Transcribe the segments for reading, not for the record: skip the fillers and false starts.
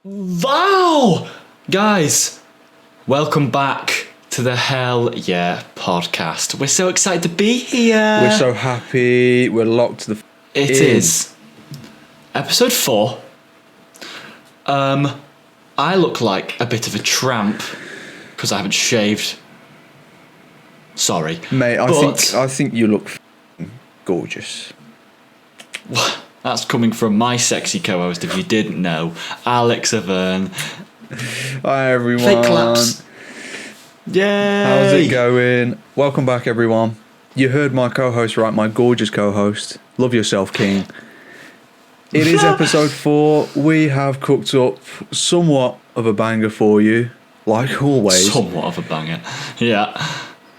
Wow! Guys, welcome back to the Hell Yeah podcast. We're so excited to be here. We're so happy. We're locked to the It is episode 4. I look like a bit of a tramp because I haven't shaved. Sorry. Mate, I think you look gorgeous. That's coming from my sexy co-host, if you didn't know, Alex Avern. Hi everyone. Fake claps. Yay! How's it going? Welcome back everyone. You heard my co-host right, my gorgeous co-host. Love yourself, King. It is episode 4. We have cooked up somewhat of a banger for you, like always. Somewhat of a banger. Yeah.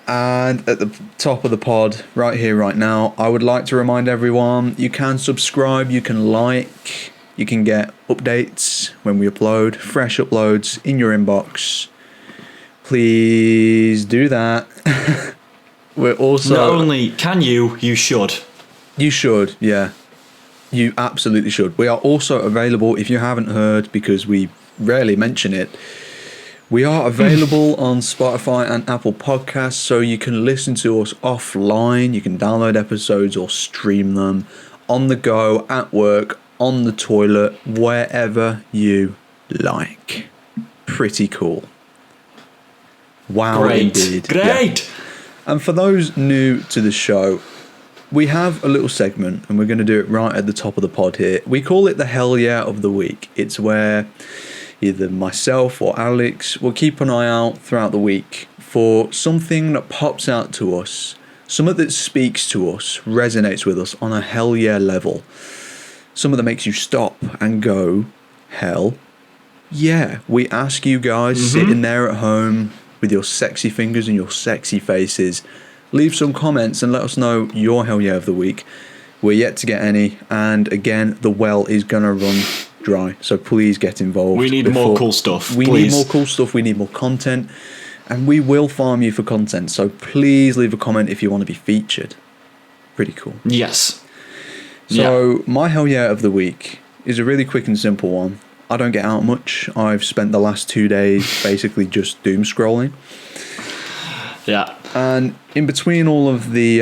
And at the top of the pod, right here, right now, I would like to remind everyone, you can subscribe, you can like, you can get updates when we upload, fresh uploads in your inbox. Please do that. We're also... Not only can you should. You should, yeah. You absolutely should. We are also available, if you haven't heard, because we rarely mention it, we are available on Spotify and Apple Podcasts, so you can listen to us offline. You can download episodes or stream them on the go, at work, on the toilet, wherever you like. Pretty cool. Wow, Great. indeed. Great. Yeah. And for those new to the show, we have a little segment, and we're going to do it right at the top of the pod here. We call it the Hell Yeah of the Week. It's where either myself or Alex will keep an eye out throughout the week for something that pops out to us, something that speaks to us, resonates with us on a hell yeah level, something that makes you stop and go, hell yeah. We ask you guys sitting there at home with your sexy fingers and your sexy faces, leave some comments and let us know your hell yeah of the week. We're yet to get any, and again, the well is gonna run dry, so please get involved. We need more cool stuff. We need more cool stuff. We need more content, and we will farm you for content. So please leave a comment if you want to be featured. Pretty cool. Yes. So my hell yeah of the week is a really quick and simple one. I don't get out much. I've spent the last 2 days basically just doom scrolling. Yeah. And in between all of the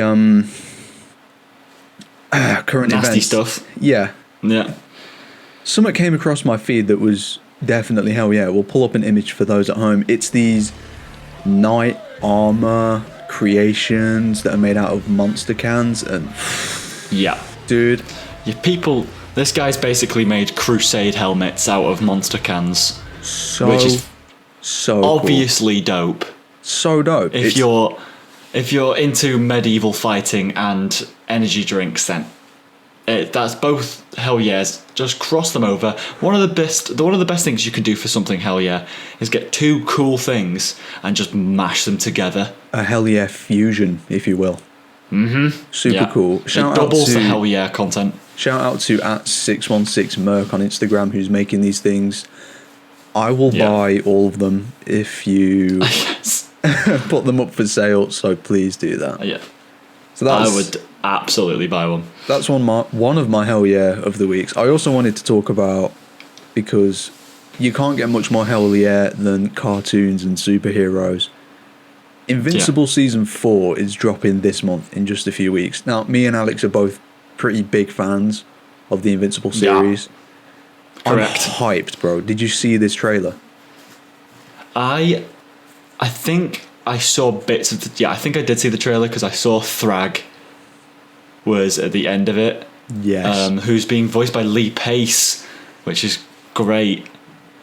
current Nasty events, stuff. Yeah. Something came across my feed that was definitely hell yeah. We'll pull up an image for those at home. It's these knight armor creations that are made out of monster cans, and yeah, dude, this guy's basically made crusade helmets out of monster cans, which is so obviously cool. Dope. So dope. If you're into medieval fighting and energy drinks, then that's both hell yes. Just cross them over. One of the best things you can do for something hell yeah is get 2 cool things and just mash them together. A hell yeah fusion, if you will. Super cool. It doubles the hell yeah content. Shout out to @616merc on Instagram, who's making these things. I will buy all of them if you put them up for sale, so please do that. Yeah. So I would absolutely buy one. That's one of my hell yeah of the weeks. I also wanted to talk about, because you can't get much more hell yeah than cartoons and superheroes. Invincible Season 4 is dropping this month in just a few weeks. Now, me and Alex are both pretty big fans of the Invincible series. Yeah. Correct. I'm hyped, bro. Did you see this trailer? I think I saw bits of I think I did see the trailer because I saw Thrag was at the end of it. Yes. Who's being voiced by Lee Pace, which is great.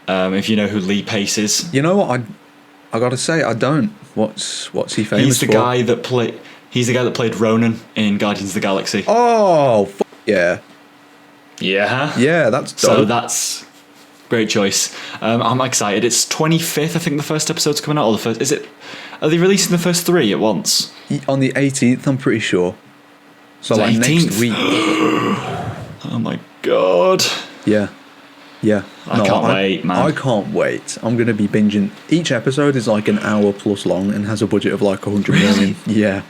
If you know who Lee Pace is. You know what? I gotta say, I don't. What's he famous for? He's the guy that played Ronan in Guardians of the Galaxy. Oh, yeah. Yeah. Yeah, that's dope. So that's great choice. I'm excited. It's 25th, I think the first episode's coming out. Or the first, are they releasing the first 3 at once? On the 18th, I'm pretty sure. So like 18th? next week. Oh my god. Yeah. I can't wait, man. I can't wait. I'm going to be binging. Each episode is like an hour plus long and has a budget of like 100 million. Yeah.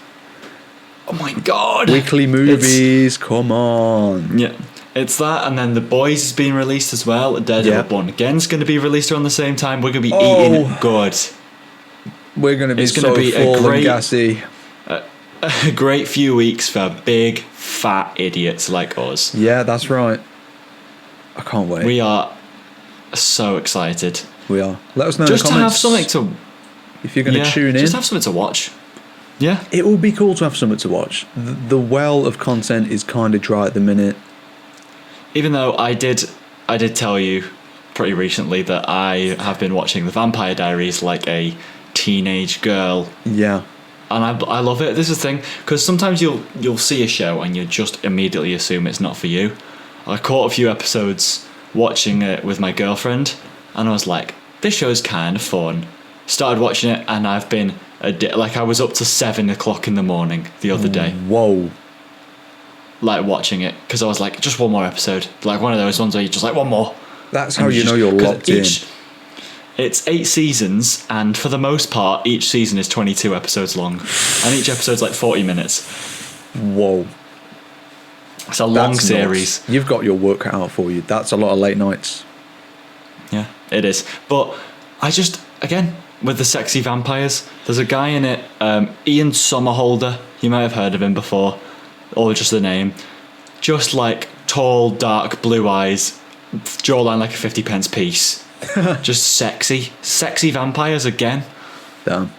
Oh my god. Weekly movies, come on. Yeah. It's that, and then The Boys is being released as well. Daredevil Born Again's going to be released around the same time. We're going to be eating it good. We're going to be It's so going to be full and gassy. a great few weeks for big, fat idiots like us. Yeah, that's right. I can't wait. We are so excited. We are. Let us know Just in to the have comments something to... if you're going to tune in. Just have something to watch. Yeah. It will be cool to have something to watch. The well of content is kind of dry at the minute. Even though I did tell you pretty recently that I have been watching The Vampire Diaries like a teenage girl. Yeah. And I love it. This is the thing, because sometimes you'll see a show and you just immediately assume it's not for you. I caught a few episodes watching it with my girlfriend, and I was like, this show's kind of fun. Started watching it, and I've been I was up to 7 o'clock in the morning the other day. Whoa. Like watching it, because I was like, just one more episode. Like one of those ones where you're just like, one more. That's how you know you're locked in. It's 8 seasons, and for the most part, each season is 22 episodes long, and each episode's like 40 minutes. Whoa. It's a long series. Nuts. You've got your work cut out for you. That's a lot of late nights. Yeah, it is. But I just, again, with the sexy vampires, there's a guy in it, Ian Somerhalder. You might have heard of him before, or just the name. Just like tall, dark, blue eyes, jawline like a 50p piece. Just sexy vampires again. Damn.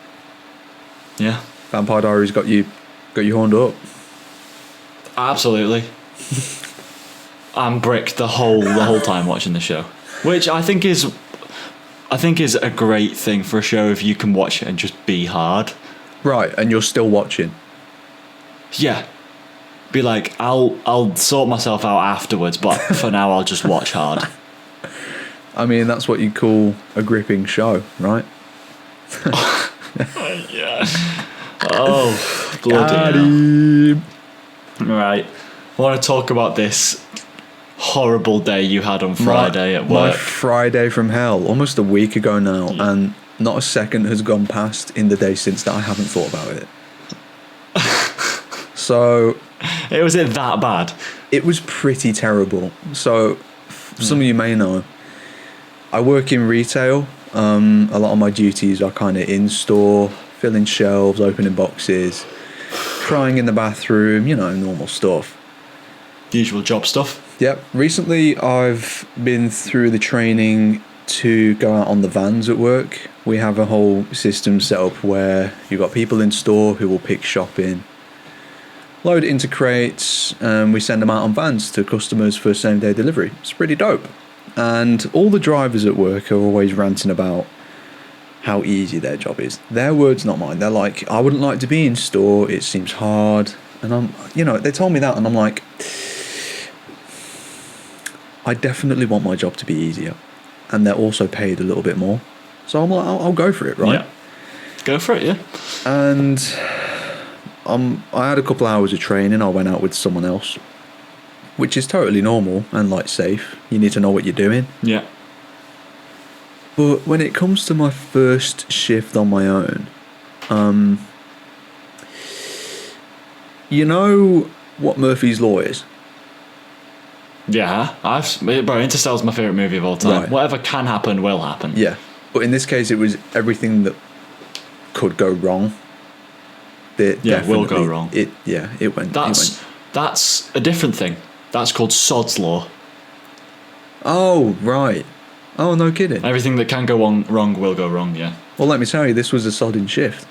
Yeah. Vampire Diaries got you horned up. Absolutely. I'm bricked the whole time watching the show, which I think is a great thing for a show if you can watch it and just be hard. Right, and you're still watching. Yeah. Be like, I'll sort myself out afterwards, but for now I'll just watch hard. I mean, that's what you call a gripping show, right? Yeah. Oh, bloody hell. Right. I want to talk about this horrible day you had on Friday at work. My Friday from hell, almost a week ago now, and not a second has gone past in the day since that I haven't thought about it. So... Was it that bad? It was pretty terrible. So, some of you may know, I work in retail. A lot of my duties are kind of in-store, filling shelves, opening boxes, crying in the bathroom, normal stuff. Usual job stuff. Yep. Recently, I've been through the training to go out on the vans at work. We have a whole system set up where you've got people in store who will pick shopping, load it into crates, and we send them out on vans to customers for same-day delivery. It's pretty dope. And all the drivers at work are always ranting about how easy their job is. Their words, not mine. They're like, I wouldn't like to be in store. It seems hard. And they told me that, and I'm like, I definitely want my job to be easier. And they're also paid a little bit more. So I'm like, I'll go for it, right? Yeah. Go for it, yeah. And I had a couple hours of training. I went out with someone else, which is totally normal and safe. You need to know what you're doing. Yeah. But when it comes to my first shift on my own, you know what Murphy's Law is? Yeah, Interstellar's my favourite movie of all time. Right. Whatever can happen will happen. Yeah. But in this case, it was everything that could go wrong. Will go wrong. It went. That's a different thing. That's called Sod's Law. Oh, right. Oh, no kidding. Everything that can go wrong will go wrong, yeah. Well, let me tell you, this was a sodding shift.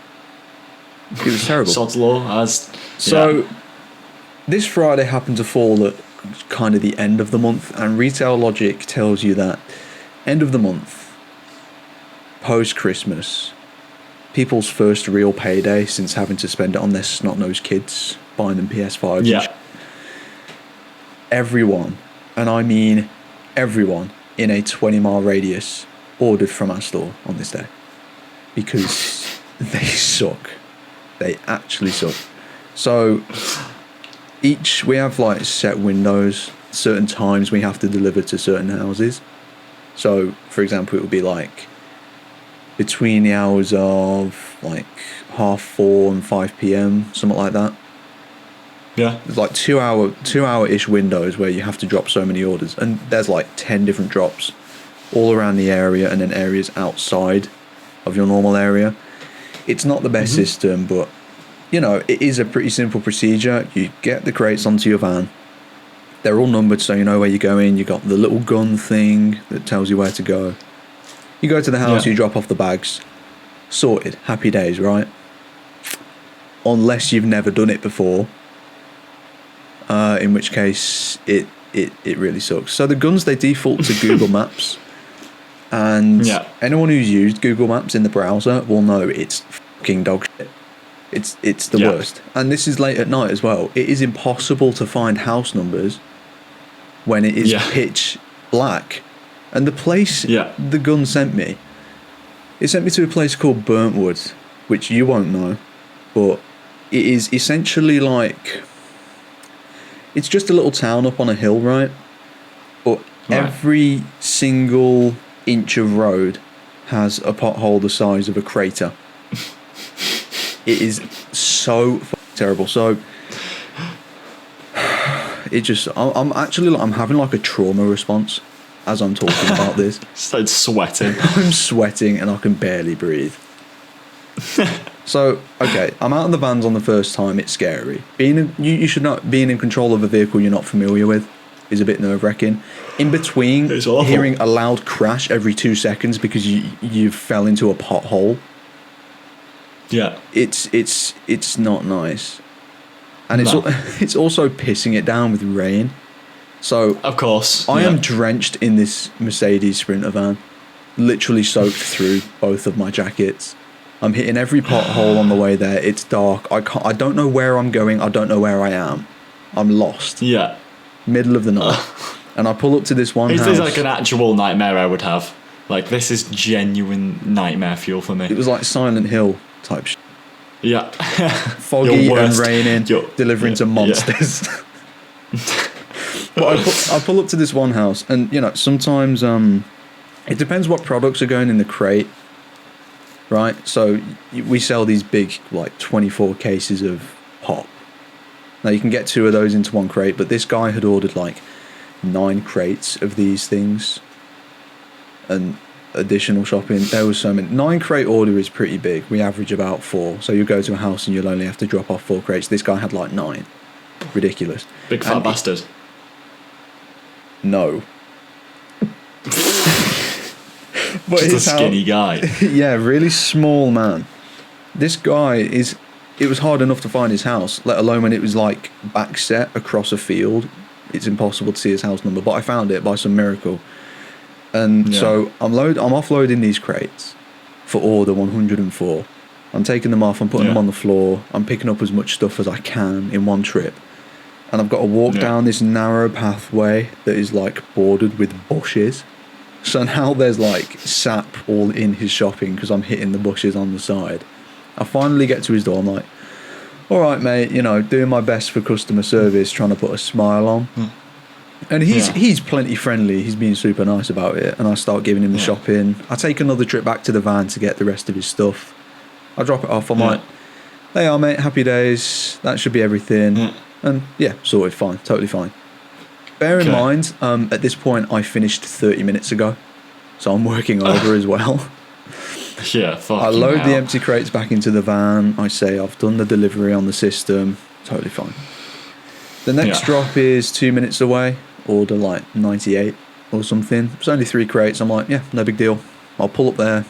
It was terrible. Sod's Law as... So, yeah. This Friday happened to fall at kind of the end of the month, and retail logic tells you that end of the month, post-Christmas, people's first real payday since having to spend it on their snot-nosed kids, buying them PS5s. Yeah. Everyone, and I mean everyone, in a 20-mile radius ordered from our store on this day. Because they suck. They actually suck. So, we have set windows, certain times we have to deliver to certain houses. So, for example, it would be between the hours of 4:30 and 5 p.m, something like that. Yeah. There's like 2 hour-ish windows where you have to drop so many orders, and there's like 10 different drops all around the area, and then areas outside of your normal area. It's not the best system, but you know, it is a pretty simple procedure. You get the crates onto your van. They're all numbered so you know where you're going. You got the little gun thing that tells you where to go. You go to the house, you drop off the bags. Sorted. Happy days, right? Unless you've never done it before. In which case it really sucks. So the guns, they default to Google Maps. And anyone who's used Google Maps in the browser will know it's fucking dog shit. It's the worst. And this is late at night as well. It is impossible to find house numbers when it is pitch black. And the place the gun sent me, it sent me to a place called Burntwood, which you won't know, but it is essentially like, it's just a little town up on a hill, right? But every single inch of road has a pothole the size of a crater. It is so terrible. So it just, I'm having like a trauma response as I'm talking about this. Started sweating. I'm sweating and I can barely breathe. So, okay, I'm out of the vans on the first time. It's scary. You should not, being in control of a vehicle you're not familiar with is a bit nerve-wracking. In between, hearing a loud crash every 2 seconds because you fell into a pothole. Yeah. It's not nice. And it's also pissing it down with rain. So of course, I am drenched in this Mercedes Sprinter van, literally soaked through both of my jackets. I'm hitting every pothole on the way there. It's dark. I don't know where I'm going. I don't know where I am. I'm lost. Yeah. Middle of the night. And I pull up to this one house. This is like an actual nightmare I would have. Like, this is genuine nightmare fuel for me. It was like Silent Hill type shit. Yeah. Foggy and raining, delivering to monsters. But I pull up to this one house, and you know, sometimes it depends what products are going in the crate, right? So we sell these big, like 24 cases of pop. Now you can get 2 of those into one crate, but this guy had ordered like 9 crates of these things, and additional shopping. There was so many. 9 crate order is pretty big. We average about 4. So you go to a house and you'll only have to drop off 4 crates. This guy had like 9. Ridiculous. Big fat bastard. No. But just a skinny guy. Yeah, really small man. This guy it was hard enough to find his house, let alone when it was like back set across a field. It's impossible to see his house number, but I found it by some miracle. And so I'm offloading these crates for order 104. I'm taking them off, I'm putting them on the floor, I'm picking up as much stuff as I can in one trip. And I've got to walk down this narrow pathway that is like bordered with bushes. So now there's like sap all in his shopping because I'm hitting the bushes on the side. I finally get to his door. I'm like, all right, mate, you know, doing my best for customer service, trying to put a smile on. And he's plenty friendly. He's being super nice about it. And I start giving him the shopping. I take another trip back to the van to get the rest of his stuff. I drop it off. I'm like, there you are, mate. Happy days. That should be everything. And sorted, fine, totally fine. Bear in mind, at this point, I finished 30 minutes ago, so I'm working over as well. I load the empty crates back into the van. I say I've done the delivery on the system. Totally fine. The next drop is 2 minutes away. Order like 98 or something. It's only 3 crates. I'm like, no big deal. I'll pull up there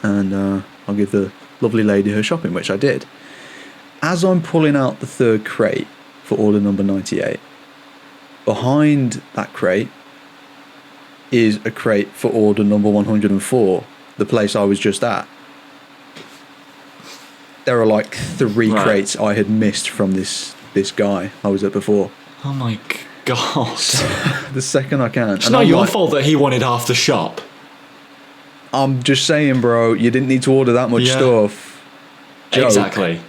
and I'll give the lovely lady her shopping, which I did. As I'm pulling out the 3rd crate for order number 98, behind that crate is a crate for order number 104, the place I was just at. There are like 3 crates I had missed from this guy I was at before. Oh my god. The second I can. It's not your fault that he wanted half the shop. I'm just saying, bro, you didn't need to order that much stuff. Joke. Exactly.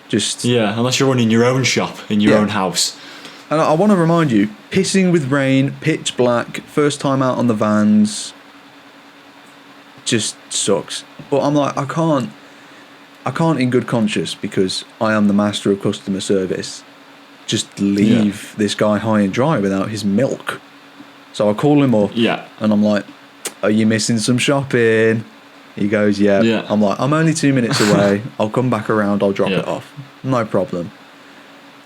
Just unless you're running your own shop in your own house. And I want to remind you, pissing with rain, pitch black, first time out on the vans, just sucks. But I'm like, I can't in good conscience, because I am the master of customer service, just leave this guy high and dry without his milk. So I call him up, and I'm like, "Are you missing some shopping?" He goes, yeah. I'm like, "I'm only 2 minutes away. I'll come back around. I'll drop it off. No problem."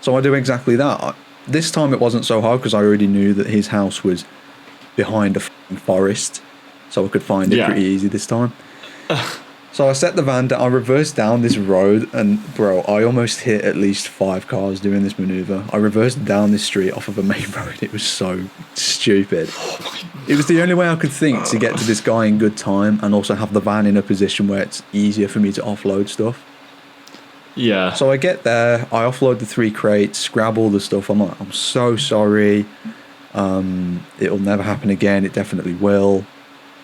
So I do exactly that. This time it wasn't so hard because I already knew that his house was behind a forest, so I could find it pretty easy this time. So I set the van down, I reversed down this road, and bro, I almost hit at least 5 cars doing this maneuver. I reversed down this street off of a main road. It was so stupid. It was the only way I could think to get to this guy in good time and also have the van in a position where it's easier for me to offload stuff. Yeah. So I get there, I offload the 3 crates, grab all the stuff. I'm like, "I'm so sorry. It'll never happen again. It definitely will."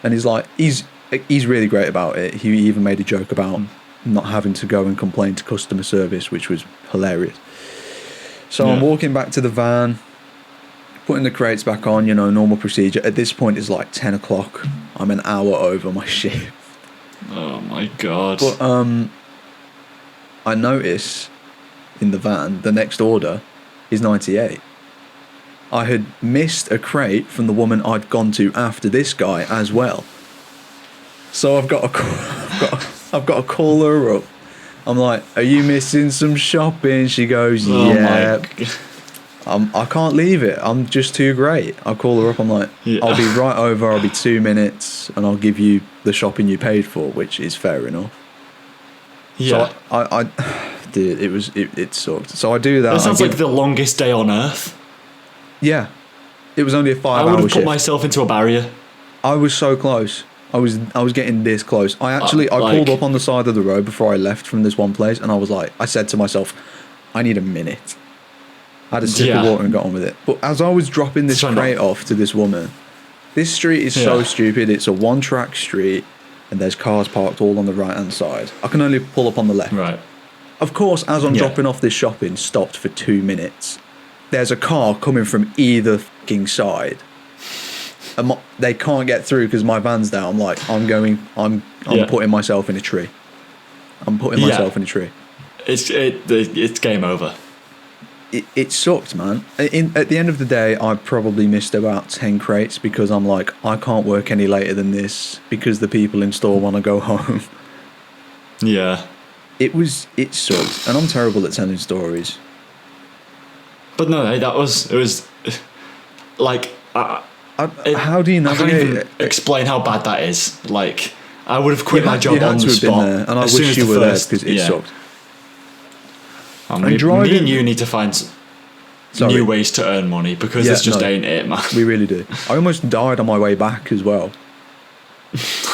And he's like, he's really great about it. He even made a joke about not having to go and complain to customer service, which was hilarious. So I'm walking back to the van, putting the crates back on, normal procedure. At this point, it's like 10 o'clock. I'm an hour over my shift. Oh my God. But I notice in the van, the next order is 98. I had missed a crate from the woman I'd gone to after this guy as well. So I've got to call her up. I'm like, "Are you missing some shopping?" She goes, "Yeah." I can't leave it. I'm just too great. I call her up. I'm like, "I'll be right over. I'll be 2 minutes, and I'll give you the shopping you paid for," which is fair enough. Yeah. So I dude, it sucked. So I do that. That sounds like the longest day on earth. Yeah. It was only a 5-hour shift. I would have put myself into a barrier. I was so close. I was getting this close. I pulled up on the side of the road before I left from this one place, and I said to myself, "I need a minute." I had a sip of water and got on with it. But as I was dropping this crate off to this woman, this street is so stupid. It's a 1-track street, and there's cars parked all on the right-hand side. I can only pull up on the left. Right. Of course, as I'm dropping off this shopping, stopped for 2 minutes. There's a car coming from either fucking side. And they can't get through because my van's down. I'm like, I'm putting myself in a tree. I'm putting myself in a tree. It's game over. It sucked, man. At the end of the day, I probably missed about 10 crates because I'm like, I can't work any later than this because the people in store want to go home. Yeah. It sucked. And I'm terrible at telling stories. But no, it was like... how do you navigate? I can't even explain how bad that is. Like, I would have quit my job on the spot. There, and I wish you were there because it sucked. Me and you need to find new ways to earn money because this just ain't it, man. We really do. I almost died on my way back as well.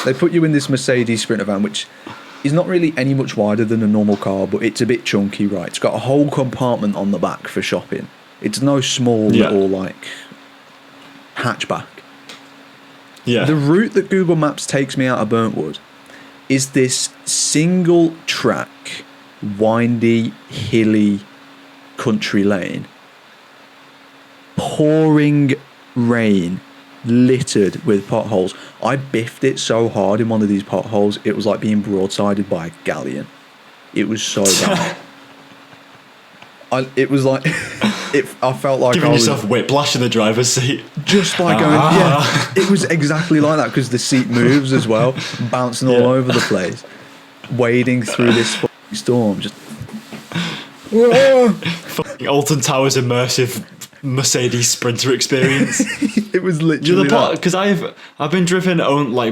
They put you in this Mercedes Sprinter van, which is not really any much wider than a normal car, but it's a bit chunky, right? It's got a whole compartment on the back for shopping. It's no small little, like... hatchback. Yeah. The route that Google Maps takes me out of Burntwood is this single track, windy, hilly country lane. Pouring rain, littered with potholes. I biffed it so hard in one of these potholes, it was like being broadsided by a galleon. It was so bad. It was like... I felt like giving yourself whiplash in the driver's seat. Just by going, it was exactly like that because the seat moves as well, bouncing all over the place, wading through this fucking storm. Just fucking Alton Towers immersive Mercedes Sprinter experience. It was literally because I've been driven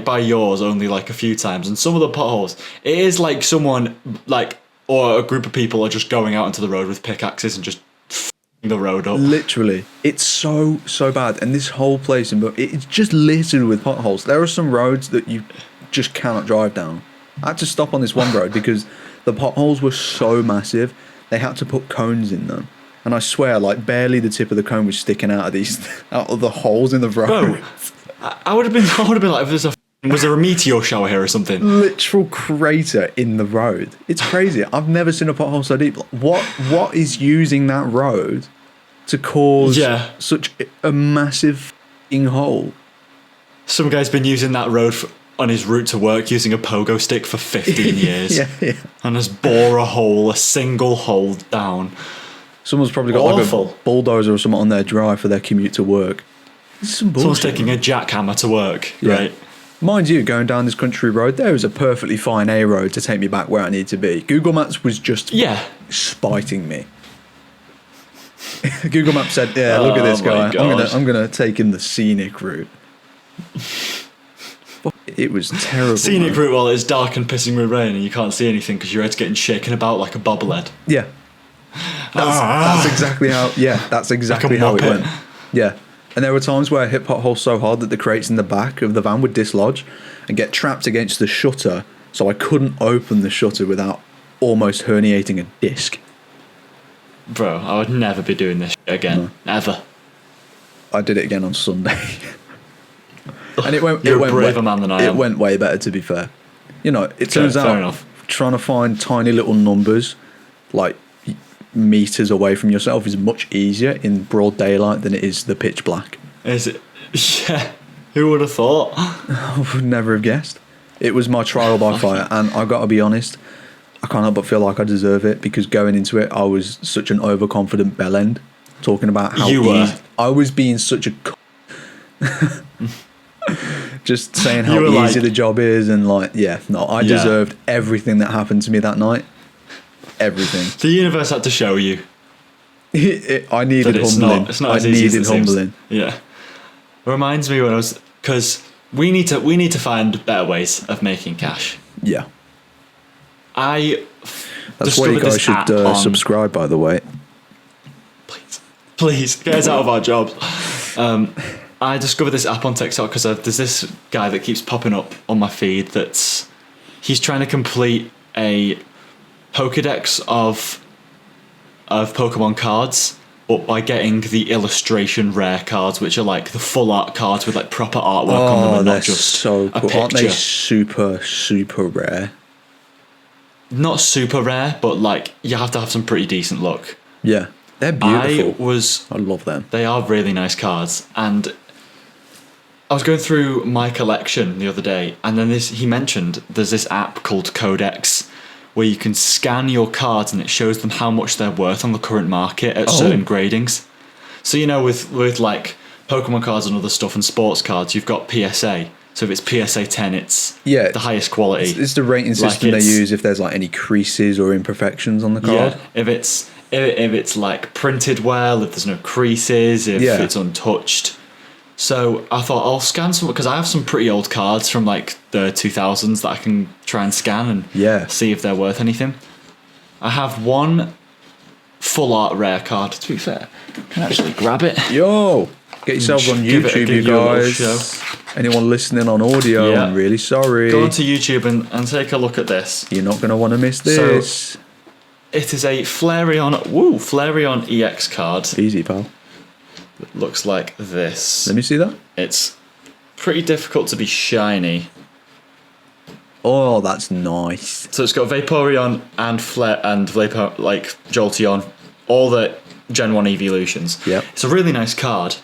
by yours only like a few times, and some of the potholes, it is like someone or a group of people are just going out into the road with pickaxes and just the road up. Literally, it's so bad, and this whole place it's just littered with potholes. There are some roads that you just cannot drive down. I had to stop on this one road because the potholes were so massive. They had to put cones in them, and I swear, like barely the tip of the cone was sticking out of the holes in the road. Bro, I would have been like, was there a meteor shower here or something? Literal crater in the road. It's crazy. I've never seen a pothole so deep. What is using that road to cause such a massive f***ing hole? Some guy's been using that road on his route to work using a pogo stick for 15 years. yeah. And has bore a single hole down. Someone's probably got Awful. like a bulldozer or something on their drive for their commute to work. This is some bullshit. Someone's taking a jackhammer to work, Yeah. right? Mind you, going down this country road, there was a perfectly fine A road to take me back where I need to be. Google Maps was just Yeah. spiting me. Google Maps said, "Yeah, look at this Oh guy. my gosh. I'm gonna take him the scenic route." It was terrible. Scenic man. route while it's dark and pissing with rain and you can't see anything because your head's getting shaken about like a bobblehead. Yeah, that's exactly how. Yeah, that's exactly how it muppet. went. Yeah, and there were times where I hit potholes so hard that the crates in the back of the van would dislodge and get trapped against the shutter, so I couldn't open the shutter without almost herniating a disc. Bro, I would never be doing this shit again. Ever. I did it again on Sunday. And it went. You're it went a braver way, man than I It am. went way better, to be fair. You know, it turns fair out enough. trying to find tiny little numbers, like meters away from yourself, is much easier in broad daylight than it is the pitch black. Is it? Yeah. Who would have thought? I would never have guessed. It was my trial by fire, and I got to be honest, I can't help but feel like I deserve it because going into it, I was such an overconfident bellend, talking about how You were. I was being such a. Just saying how You were easy like- the job is, and like, yeah, no, I Yeah. deserved everything that happened to me that night. Everything. The universe had to show you I needed that it's humbling. not. It's not I as easy as needed it seems. humbling. Yeah. It reminds me when I was because we need to find better ways of making cash. Yeah, I that's why you discovered guys this should app on- subscribe. By the way, Please get us out of our jobs. I discovered this app on TikTok because there's this guy that keeps popping up on my feed he's trying to complete a Pokédex of Pokemon cards, but by getting the illustration rare cards, which are like the full art cards with like proper artwork on them and they're not just so a cool. picture. Aren't they super rare? Not super rare, but like you have to have some pretty decent luck. Yeah, they're beautiful. I love them. They are really nice cards, and I was going through my collection the other day, and then he mentioned there's this app called Codex where you can scan your cards and it shows them how much they're worth on the current market at certain gradings. So you know, with like Pokemon cards and other stuff and sports cards, you've got PSA. So if it's PSA 10, it's the highest quality. It's the rating system they use if there's like any creases or imperfections on the card. Yeah, if it's like printed well, if there's no creases, if it's untouched. So I thought I'll scan some because I have some pretty old cards from like the 2000s that I can try and scan and see if they're worth anything. I have one full art rare card. To be fair, I can actually grab it. Yo, get yourselves on Give YouTube, you you a little guys. show. Anyone listening on audio, Yeah. I'm really sorry. Go onto YouTube and take a look at this. You're not going to want to miss this. It is a Flareon EX card. Easy, pal. It looks like this. Let me see that. It's pretty difficult to be shiny. Oh, that's nice. So it's got Vaporeon and Jolteon, all the Gen 1 evolutions. Yep. It's a really nice card.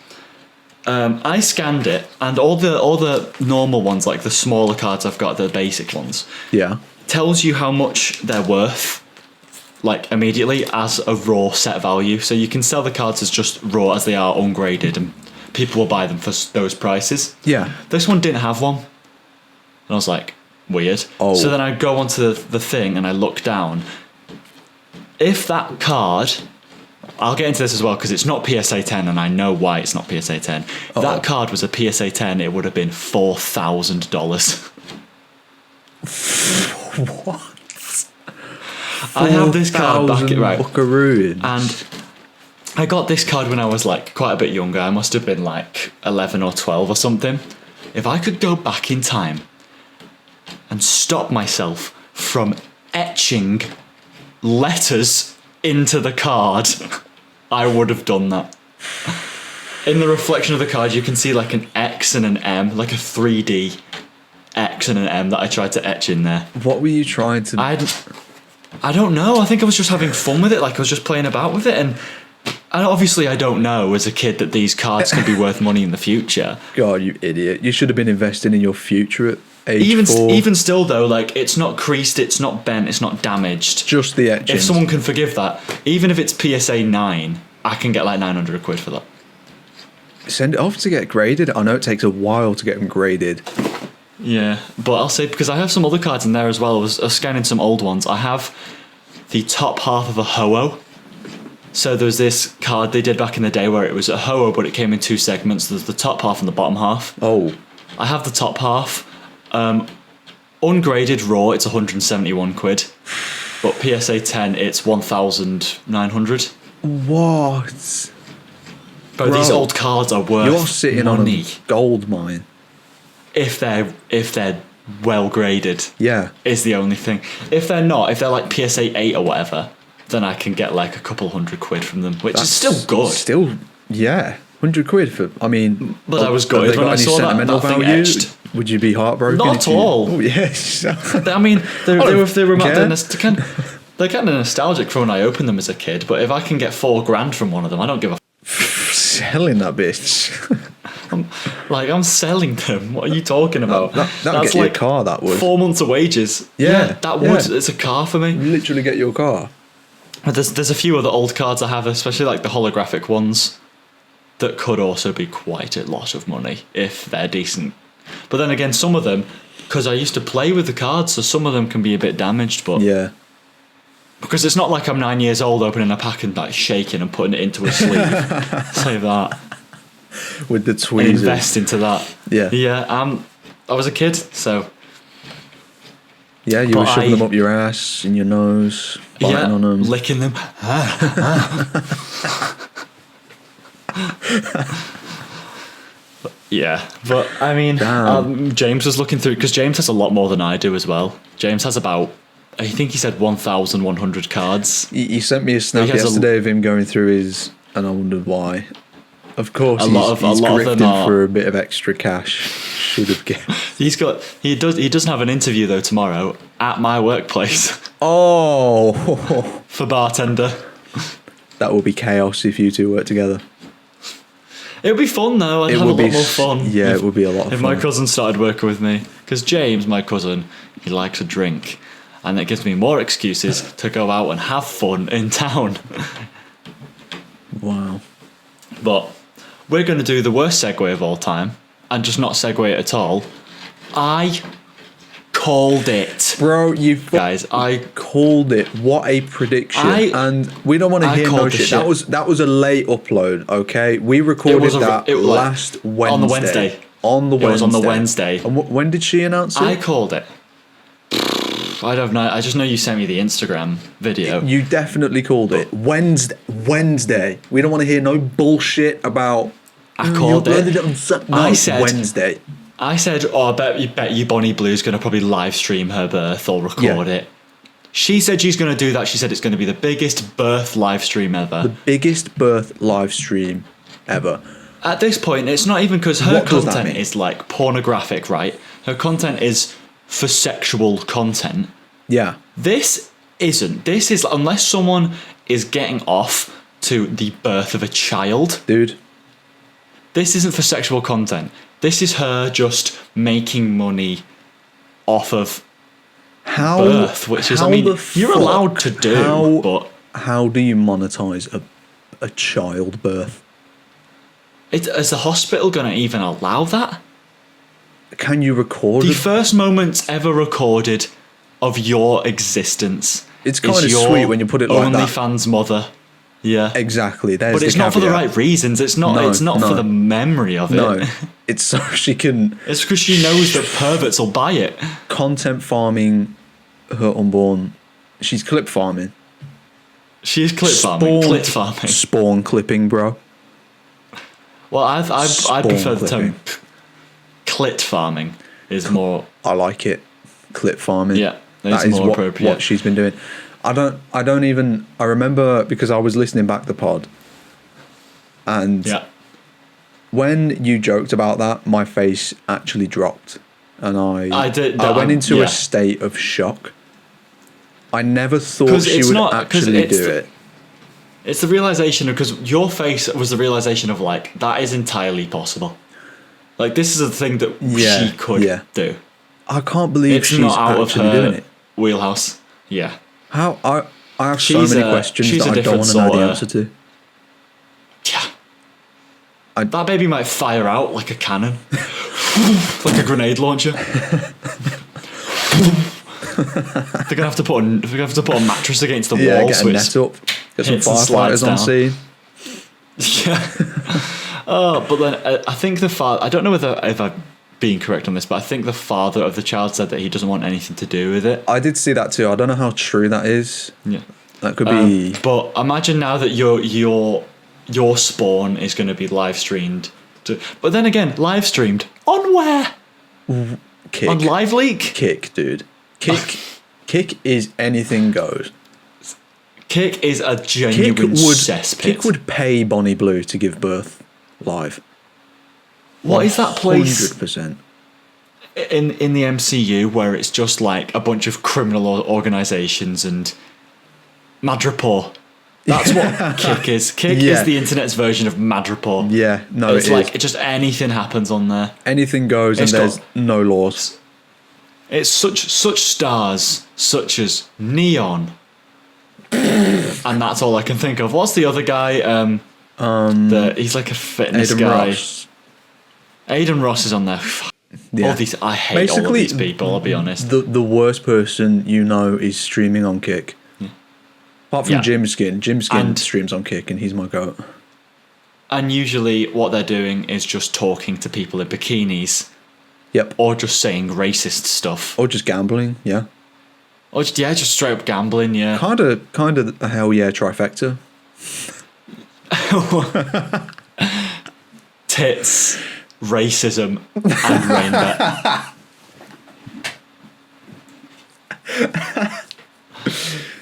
I scanned it, and all the normal ones, like the smaller cards I've got, the basic ones, Yeah. tells you how much they're worth, like immediately as a raw set value. So you can sell the cards as just raw as they are, ungraded, and people will buy them for those prices. Yeah. This one didn't have one, and I was like, weird. Oh. So then I go onto the thing and I look down. If that card, I'll get into this as well because it's not PSA 10 and I know why it's not PSA 10. If that card was a PSA 10, it would have been $4,000. What? I have this card back at right. Buckaroos. And I got this card when I was like quite a bit younger. I must have been like 11 or 12 or something. If I could go back in time and stop myself from etching letters into the card, I would have done that. In the reflection of the card, you can see like an X and an M, like a 3D X and an M that I tried to etch in there. What were you trying to... I don't know. I think I was just having fun with it. Like I was just playing about with it. And obviously I don't know as a kid that these cards can be worth money in the future. God, you idiot. You should have been investing in your future Age 4. Even still though, like it's not creased, it's not bent, it's not damaged. Just the etchings. If someone can forgive that, even if it's PSA 9, I can get like 900 quid for that. Send it off to get graded. I know it takes a while to get them graded. Yeah, but I'll say, because I have some other cards in there as well. I was scanning some old ones. I have the top half of a Ho-Oh. So there was this card they did back in the day where it was a Ho-Oh, but it came in 2 segments. There's the top half and the bottom half. Oh. I have the top half. Ungraded raw, it's 171 quid. But PSA 10, it's 1,900. What? Bro, these old cards are worth You're sitting money. on a gold mine. If they're well graded. Yeah. Is the only thing. If they're not, if they're like PSA 8 or whatever, then I can get like a couple £100 from them, which is still good. Still, yeah. 100 quid for, I mean... But I was gutted when I saw that thing etched. Would you be heartbroken? Not at all. Oh, yes. I mean, they were they're kind of nostalgic from when I opened them as a kid, but if I can get $4,000 from one of them, I don't give a Selling that bitch. I'm selling them. What are you talking about? That would get you a car, that would. 4 months of wages. Yeah, that would. It's a car for me. Literally get your car. But there's a few other old cards I have, especially like the holographic ones, that could also be quite a lot of money if they're decent. But then again, some of them, because I used to play with the cards, so some of them can be a bit damaged. But yeah, because it's not like I'm 9 years old opening a pack and like shaking and putting it into a sleeve. Say that. With the tweezers. Invest into that. Yeah. Yeah. I was a kid, so. Yeah, you were shoving them up your ass, in your nose, biting on them, licking them. Yeah, but I mean, James was looking through, because James has a lot more than I do as well. James has about, I think he said 1,100 cards. He sent me a snap yesterday of him going through his, and I wondered why. Of course, he's grifting for a bit of extra cash. Should have guessed. He doesn't have an interview though tomorrow at my workplace. Oh, for bartender. That will be chaos if you two work together. It would be fun though. I'd have a lot more fun. Yeah, it would be a lot of fun. If my cousin started working with me. Because James, my cousin, he likes to drink. And that gives me more excuses to go out and have fun in town. Wow. But we're going to do the worst segue of all time. And just not segue it at all. I called it. Bro, I called it. What a prediction. And we don't want to hear no shit. That was a late upload, okay? We recorded that last Wednesday. On the Wednesday. It was on the Wednesday. And when did she announce it? I called it. I don't know. I just know you sent me the Instagram video. You definitely called it. Wednesday. We don't want to hear no bullshit about... I called it. I said Wednesday. I said, I bet you Bonnie Blue's going to probably live stream her birth or record it. She said she's going to do that. She said it's going to be the biggest birth live stream ever. The biggest birth live stream ever. At this point, it's not even because her content is like pornographic, right? Her content is for sexual content. Yeah. This isn't. This is, unless someone is getting off to the birth of a child. Dude. This isn't for sexual content. This is her just making money off of birth, which is, I mean, you're allowed to do, but... How do you monetize a childbirth? Is the hospital going to even allow that? Can you record the first moments ever recorded of your existence? It's kind of sweet when you put it like that. OnlyFans mother. Yeah, exactly. But it's not for the right reasons. It's not. It's not for the memory of it. No, it's so she can. It's because she knows that perverts will buy it. Content farming her unborn. She's clip farming. She is clip farming. Clit farming. Spawn clipping, bro. Well, I prefer the term clit farming. Is more. I like it. Clip farming. Yeah, that is more appropriate. What she's been doing. I remember because I was listening back the pod, and when you joked about that, my face actually dropped, and I went into a state of shock. I never thought she would actually do it. It's the realization, because your face was the realization of like, that is entirely possible. Like, this is a thing that she could do. I can't believe It's she's not out of actually doing her it. wheelhouse. Yeah. How I have She's so many a- questions she's that a I don't different want to know the sorta- answer to. Yeah. I- That baby might fire out like a cannon. Like a grenade launcher. They're gonna have to put a mattress against the Yeah, wall get so a it's net up. Get some hits and firefighters slides on down. scene. Yeah. Oh, but then I think the father. I don't know whether if I'm being correct on this, but I think the father of the child said that he doesn't want anything to do with it. I did see that too. I don't know how true that is. Yeah. That could be But imagine now that your spawn is going to be live streamed. But then again, live streamed on where? Kick. On Live Leak? Kick, dude. Kick is anything goes. Kick is a genuine cesspit. Kick would pay Bonnie Blue to give birth live. What is that place 100%. in the MCU where it's just like a bunch of criminal organizations and Madripoor? That's what Kick is. Kick Yeah. is the internet's version of Madripoor. Yeah, no, It's it like is. it just anything happens on there. Anything goes and It's there's got- no laws. It's such stars such as Neon, and that's all I can think of. What's the other guy? He's like a fitness Aiden guy. Ross. Aiden Ross is on there. Yeah. All these, I hate all of these people. I'll be honest. The worst person you know is streaming on Kick. Apart from Yeah. Jim Skin. Jim Skin And- streams on Kick and he's my goat. And usually, what they're doing is just talking to people in bikinis, Yep. or just saying racist stuff, Or just gambling, yeah. or just straight up gambling. Yeah. Kind of a hell yeah trifecta. Tits, racism, and rainbow.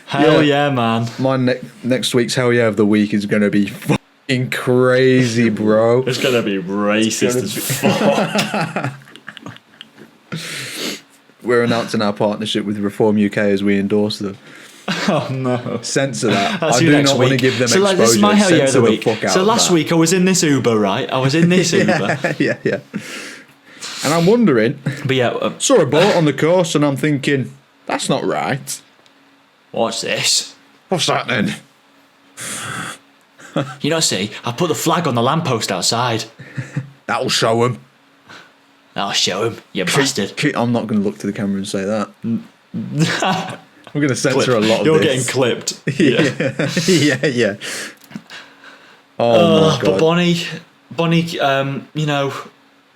Hell yeah, man. My next week's hell yeah of the week is going to be fucking crazy, bro. It's gonna be racist as fuck. We're announcing our partnership with Reform UK as we endorse them. Oh no. Censor that. That's I you do next not want to week. give them So exposure. like, this is my hell yeah of Censor the the week. fuck out So of last that. week I was in this Uber, right? I was in this Uber. yeah. And I'm wondering, But yeah, saw a boat on the coast and I'm thinking, that's not right. what's this? What's that then? You know, see, I put the flag on the lamppost outside. That'll show them. I'll show him, you bastard. I'm not going to look to the camera and say that. We're going to censor a lot of You're this. getting clipped. yeah. Oh my But god. Bonnie, you know,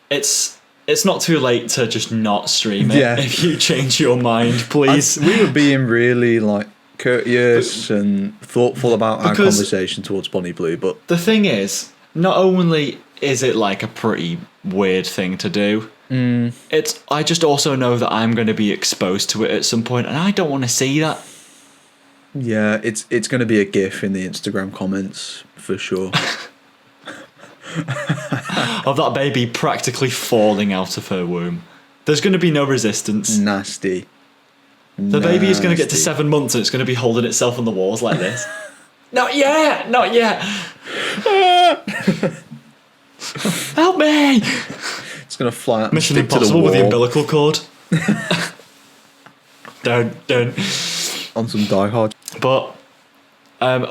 it's not too late to just not stream it. Yeah. If you change your mind, please. We were being really like courteous and thoughtful about our because- conversation towards Bonnie Blue, but The thing is, not only is it like a pretty weird thing to do, it's I just also know that I'm going to be exposed to it at some point, and I don't want to see that. yeah, it's going to be a GIF in the Instagram comments for sure. Of that baby practically falling out of her womb. There's going to be no resistance. Nasty. The baby is going to get to Nasty. 7 months and it's going to be holding itself on the walls like this. Not yet! Not yet! Help me! It's going to fly out and Mission stick to the Impossible wall with the umbilical cord. Don't. on some Die Hard. But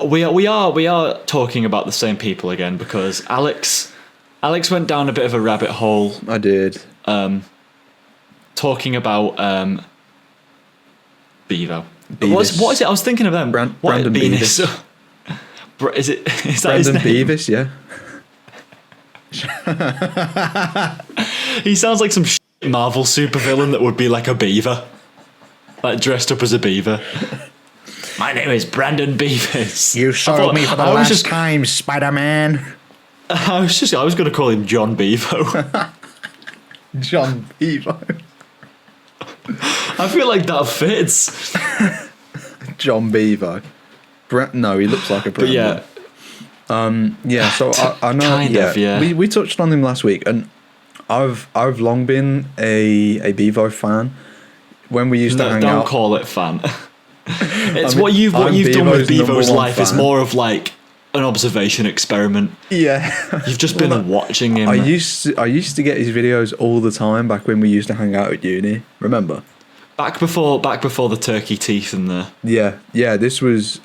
we are talking about the same people again because Alex went down a bit of a rabbit hole I did. talking about Beavo. Beavis. What is it? I was thinking of them. Brandon Beavis. Is that his Brendan name? Beavis, yeah. He sounds like some Marvel supervillain that would be like a beaver, like dressed up as a beaver. My name is Brandon Beavis. time, Spider-Man. I was going to call him John Beavo. John Beaver. I feel like that fits. John Beaver. No, he looks like a But Brandon. yeah, Yeah, so I know. Kind of, yeah. We touched on him last week, and I've long been a Bevo fan. When we used to hang don't out, call it fan. It's I'm what you've done with Bevo's number Bevo's one life is fan. more of like an observation experiment. Yeah. You've just been watching him. I used to get his videos all the time back when we used to hang out at uni. Remember? Back before the turkey teeth and the. Yeah. This was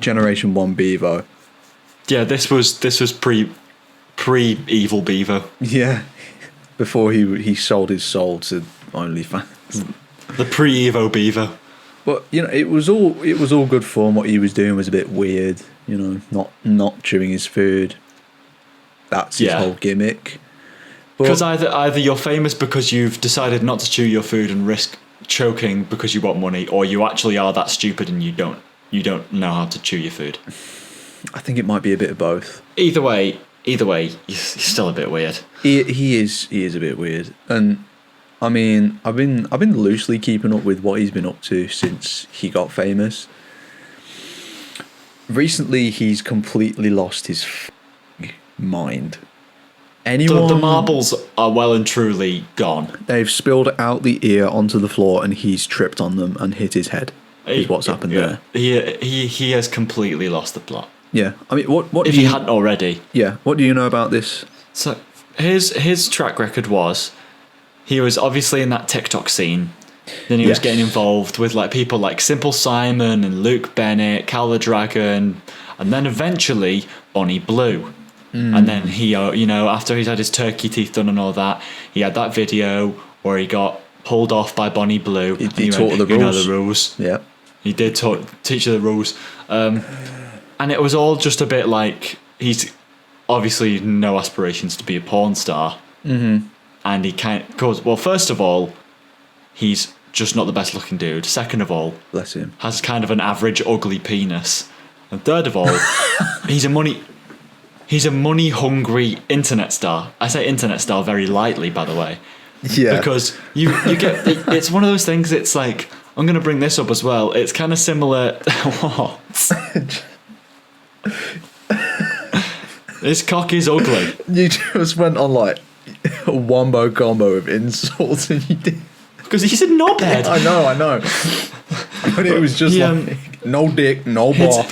Generation 1 Beavo. Yeah, this was pre evil Beavo. Yeah. Before he sold his soul to OnlyFans. The pre-Evo Beavo. But you know, it was all good fun. What he was doing was a bit weird. You know, not chewing his food. That's his whole gimmick. Because either you're famous because you've decided not to chew your food and risk choking because you want money, or you actually are that stupid and you don't know how to chew your food. I think it might be a bit of both. Either way, he's still a bit weird. He is a bit weird, and I mean, I've been loosely keeping up with what he's been up to since he got famous. Recently, he's completely lost his mind. The marbles are well and truly gone. They've spilled out the ear onto the floor, and he's tripped on them and hit his head. Is what's happened there. He has completely lost the plot. Yeah, I mean, what if he hadn't already? Yeah, what do you know about this? So his track record was, he was obviously in that TikTok scene. Then he was getting involved with like people like Simple Simon and Luke Bennett, Cal the Dragon, and then eventually Bonnie Blue. And then he, after he's had his turkey teeth done and all that, he had that video where he got pulled off by Bonnie Blue. He taught her the rules. You know the rules. Yeah. He did teach her the rules. And it was all just a bit like, he's obviously no aspirations to be a porn star. Mm-hmm. And he can't, because, well, first of all, he's just not the best looking dude. Second of all, bless him, has kind of an average ugly penis. And third of all, he's a money hungry internet star. I say internet star very lightly, by the way. Yeah. Because you get, it's one of those things, it's like, I'm going to bring this up as well. It's kind of similar. What? His cock is ugly. You just went on like a wombo combo of insults, and you did. Because he's a knobhead. I know. But it was just like, no dick, no ball.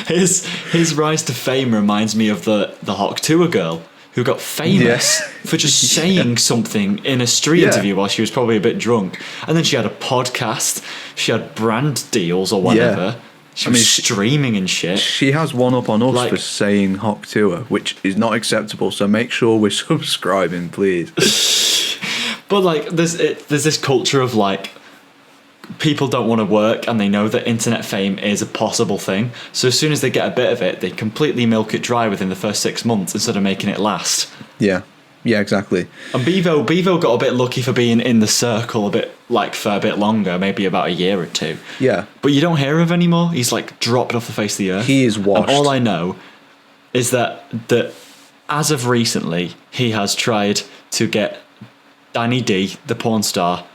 His rise to fame reminds me of the Hawk Tour girl who got famous for just saying something in a street interview while she was probably a bit drunk. And then she had a podcast. She had brand deals or whatever. Yeah. She was streaming and shit. She has one up on us for saying Hawk Tour, which is not acceptable. So make sure we're subscribing, please. But like, there's this culture of like, people don't want to work and they know that internet fame is a possible thing. So as soon as they get a bit of it, they completely milk it dry within the first 6 months instead of making it last. Yeah, exactly. And Beavo got a bit lucky for being in the circle for a bit longer, maybe about a year or two. Yeah. But you don't hear of him anymore. He's like dropped off the face of the earth. He is washed. And all I know is that as of recently, he has tried to get Danny D, the porn star,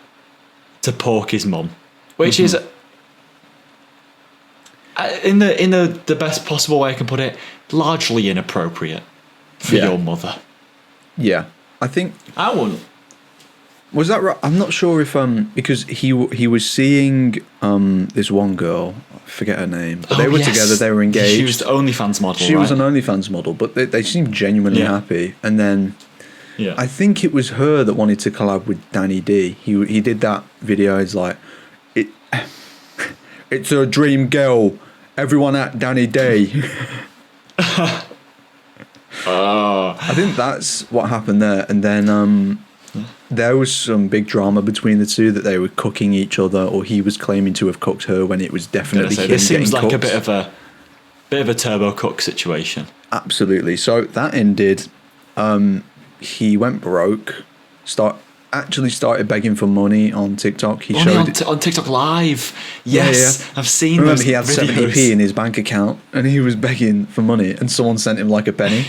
to pork his mum. Which is, in the best possible way I can put it, largely inappropriate for your mother. Yeah, I think I wouldn't. Was that right? I'm not sure if because he was seeing this one girl, I forget her name, but they were together, they were engaged. She was the OnlyFans model. She was an OnlyFans model, but they seemed genuinely happy. And then I think it was her that wanted to collab with Danny D. He did that video. It's like, it's a dream girl. Everyone at Danny D. I think that's what happened there. And then there was some big drama between the two that they were cooking each other, or he was claiming to have cooked her when it was definitely him. This seems like cooked. a bit of a turbo cook situation. Absolutely. So that ended. He went broke. Started begging for money on TikTok. He showed on TikTok Live. Yes, I've seen. Remember, he had videos. 70p in his bank account, and he was begging for money, and someone sent him like a penny.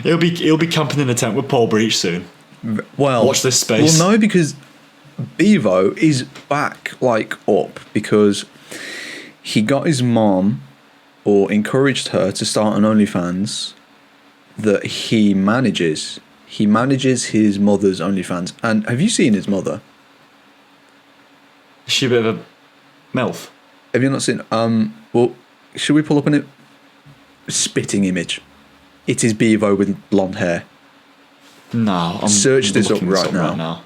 He'll be camping in a tent with Paul Breach soon. Well, watch this space. Well, no, because Beavo is back up because he got his mom, or encouraged her to start an OnlyFans that he manages. He manages his mother's OnlyFans. And have you seen his mother? Is she a bit of a MILF? Have you not seen... well, Should we pull up an spitting image? It is Beavo with blonde hair. No, I'm Search this up looking right now.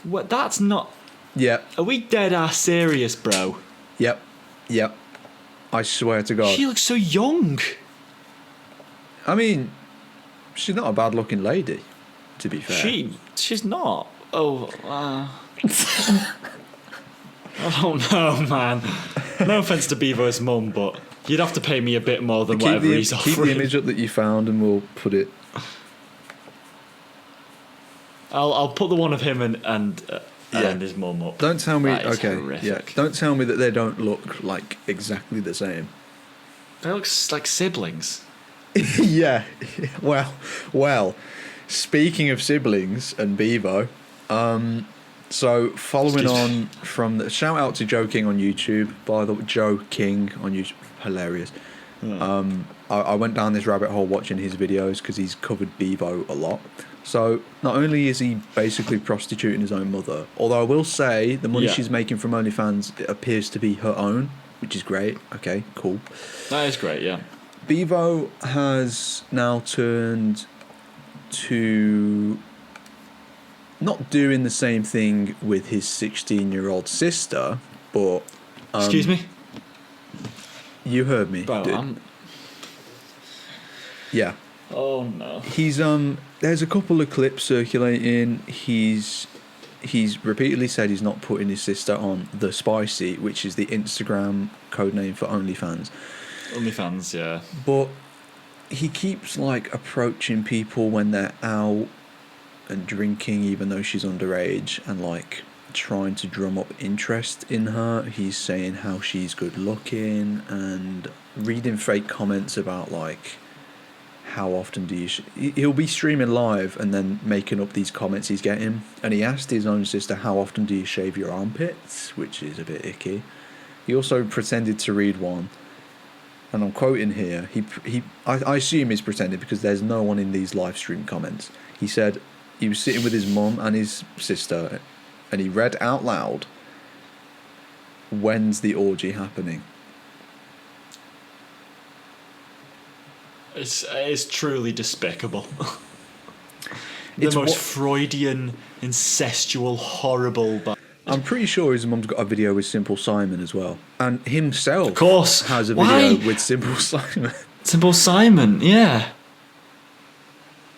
What? That's not. Yeah. Are we dead ass serious, bro? Yep. Yep. I swear to God. She looks so young. I mean, she's not a bad looking lady, to be fair. She's not. Oh, I don't know, man. No offense to Beavo's mum, but you'd have to pay me a bit more than whatever he's offering. Keep the image up that you found, and we'll put it. I'll put the one of him and his mum up. Don't tell me. That is Okay. horrific. Yeah. Don't tell me that they don't look like exactly the same. They look like siblings. Yeah. Well. Speaking of siblings and Beavo, so following on from the shout out to Joe King on YouTube. By the way, Joe King on YouTube, hilarious. I went down this rabbit hole watching his videos because he's covered Beavo a lot. So not only is he basically prostituting his own mother, although I will say the money she's making from OnlyFans appears to be her own, which is great. Okay, cool. That is great, yeah. Beavo has now turned to not doing the same thing with his 16-year-old sister, but Excuse me? You heard me, Bro, dude. Yeah. Oh no. He's there's a couple of clips circulating. He's repeatedly said he's not putting his sister on the Spicy, which is the Instagram code name for OnlyFans. OnlyFans, yeah. But he keeps like approaching people when they're out and drinking, even though she's underage, and like trying to drum up interest in her. He's saying how she's good looking and reading fake comments about like how often do you he'll be streaming live and then making up these comments he's getting. And he asked his own sister, how often do you shave your armpits, which is a bit icky. He also pretended to read one, and I'm quoting here, I assume he's pretending because there's no one in these live stream comments. He said he was sitting with his mum and his sister and he read out loud, "When's the orgy happening?" It's truly despicable. The most Freudian, incestual, horrible. I'm pretty sure his mum's got a video with Simple Simon as well, and himself, of course, has a video with Simple Simon. Simple Simon, yeah.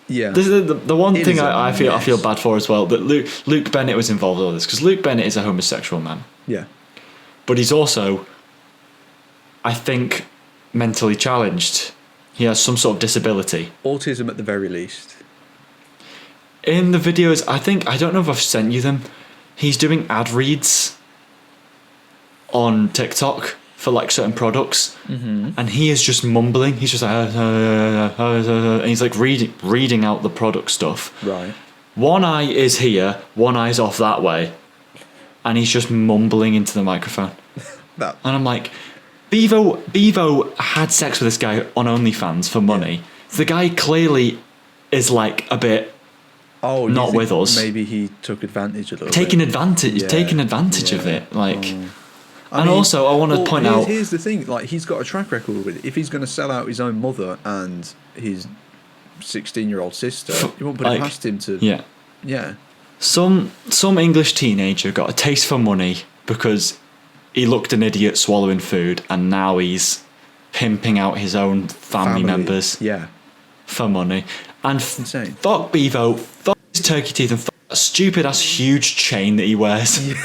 Yeah. The one thing I feel bad for as well, that Luke Bennett was involved in all this, because Luke Bennett is a homosexual man. Yeah. But he's also, I think, mentally challenged. He has some sort of disability. Autism at the very least. In the videos, I don't know if I've sent you them, he's doing ad reads on TikTok for like certain products, and he is just mumbling. He's just like, and he's like reading out the product stuff. Right. One eye is here, one eye's off that way, and he's just mumbling into the microphone. And I'm like, Beavo had sex with this guy on OnlyFans for money. Yeah. The guy clearly is like a bit not with us. Maybe he took advantage a little taking bit. Taking advantage of it. Like, I mean, also I want to point out. Here's the thing: like, he's got a track record with it. If he's going to sell out his own mother and his 16-year-old sister, you won't put it past him to. Yeah. Yeah. Some English teenager got a taste for money because he looked an idiot swallowing food, and now he's pimping out his own family members. Yeah. For money. And insane. Fuck Beavo, fuck his turkey teeth, and fuck that stupid ass huge chain that he wears. Yeah.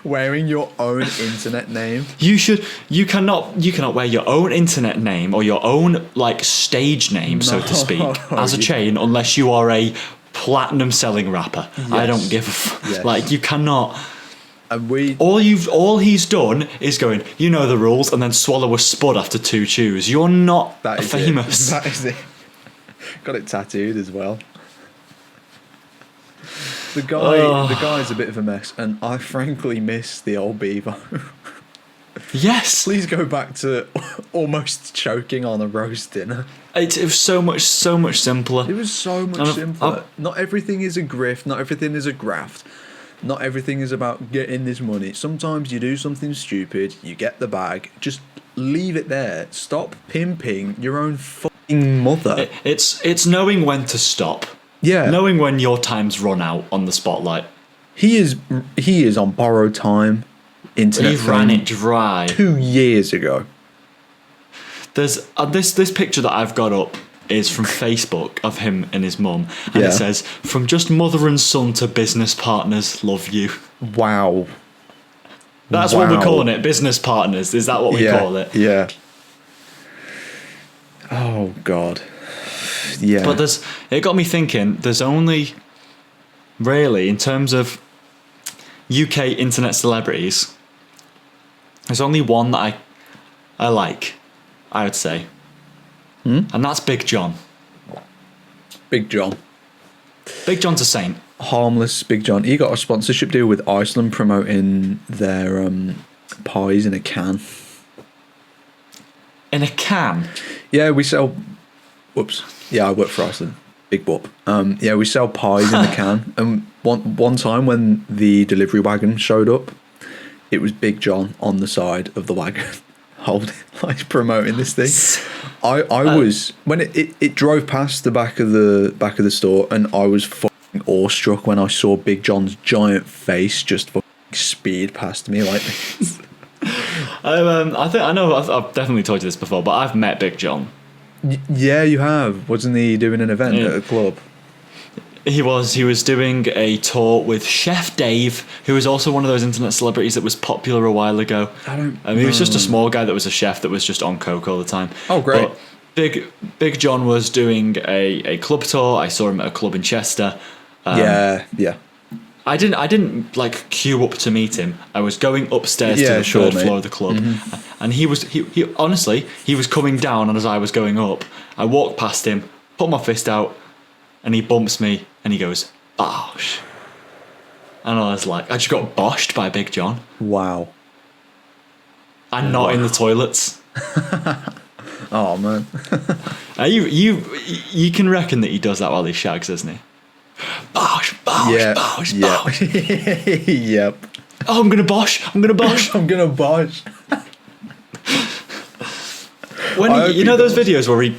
Wearing your own internet name. You cannot wear your own internet name or your own like stage name, so to speak, as a chain unless you are a platinum selling rapper. Yes. I don't give a yes. Like, you cannot. And all he's done is going, you know the rules, and then swallow a spud after 2 chews. You're not famous. That is it. Got it tattooed as well. The guy's a bit of a mess, and I frankly miss the old Beavo. Yes. Please go back to almost choking on a roast dinner. It was so much simpler. It was so much simpler. Not everything is a grift. Not everything is a graft. Not everything is about getting this money. Sometimes you do something stupid, you get the bag, just leave it there. Stop pimping your own fucking mother. It's knowing when to stop. Yeah. Knowing when your time's run out on the spotlight. He is on borrowed time. Internet He ran it dry. 2 years ago. There's this picture that I've got up is from Facebook of him and his mum, and Yeah. it says, "From just mother and son to business partners, love you." Wow. That's what we're Wow. calling it, business partners. Is that what we call it? Yeah. Oh God. Yeah. But it got me thinking. There's only really, in terms of UK internet celebrities, there's only one that I like. I would say, and that's Big John. Big John. Big John's a saint. Harmless Big John. He got a sponsorship deal with Iceland promoting their pies in a can. In a can. Yeah, we sell. Whoops. Yeah, I work for Iceland. Big whoop. Yeah, we sell pies in a can. And one time when the delivery wagon showed up, it was Big John on the side of the wagon, holding, like, promoting this thing. I was when it drove past the back of the store, and I was fucking awestruck when I saw Big John's giant face just fucking speed past me like this. I know I've definitely told you this before, but I've met Big John. Yeah, you have. Wasn't he doing an event at a club? He was doing a tour with Chef Dave, who was also one of those internet celebrities that was popular a while ago. He was just a small guy that was a chef that was just on coke all the time. Oh, great. But Big John was doing a club tour. I saw him at a club in Chester. Yeah. I didn't like queue up to meet him. I was going upstairs to the third floor of the club, and he honestly was coming down, and as I was going up, I walked past him, put my fist out, and he bumps me, and he goes, "Bosh!" And I was like, I just got boshed by Big John. Wow. And not in the toilets. Oh man. You can reckon that he does that while he shags, doesn't he? Bosh, bosh, bosh, bosh. Yep. Oh, I'm gonna bosh. I'm gonna bosh. When you know those videos where he,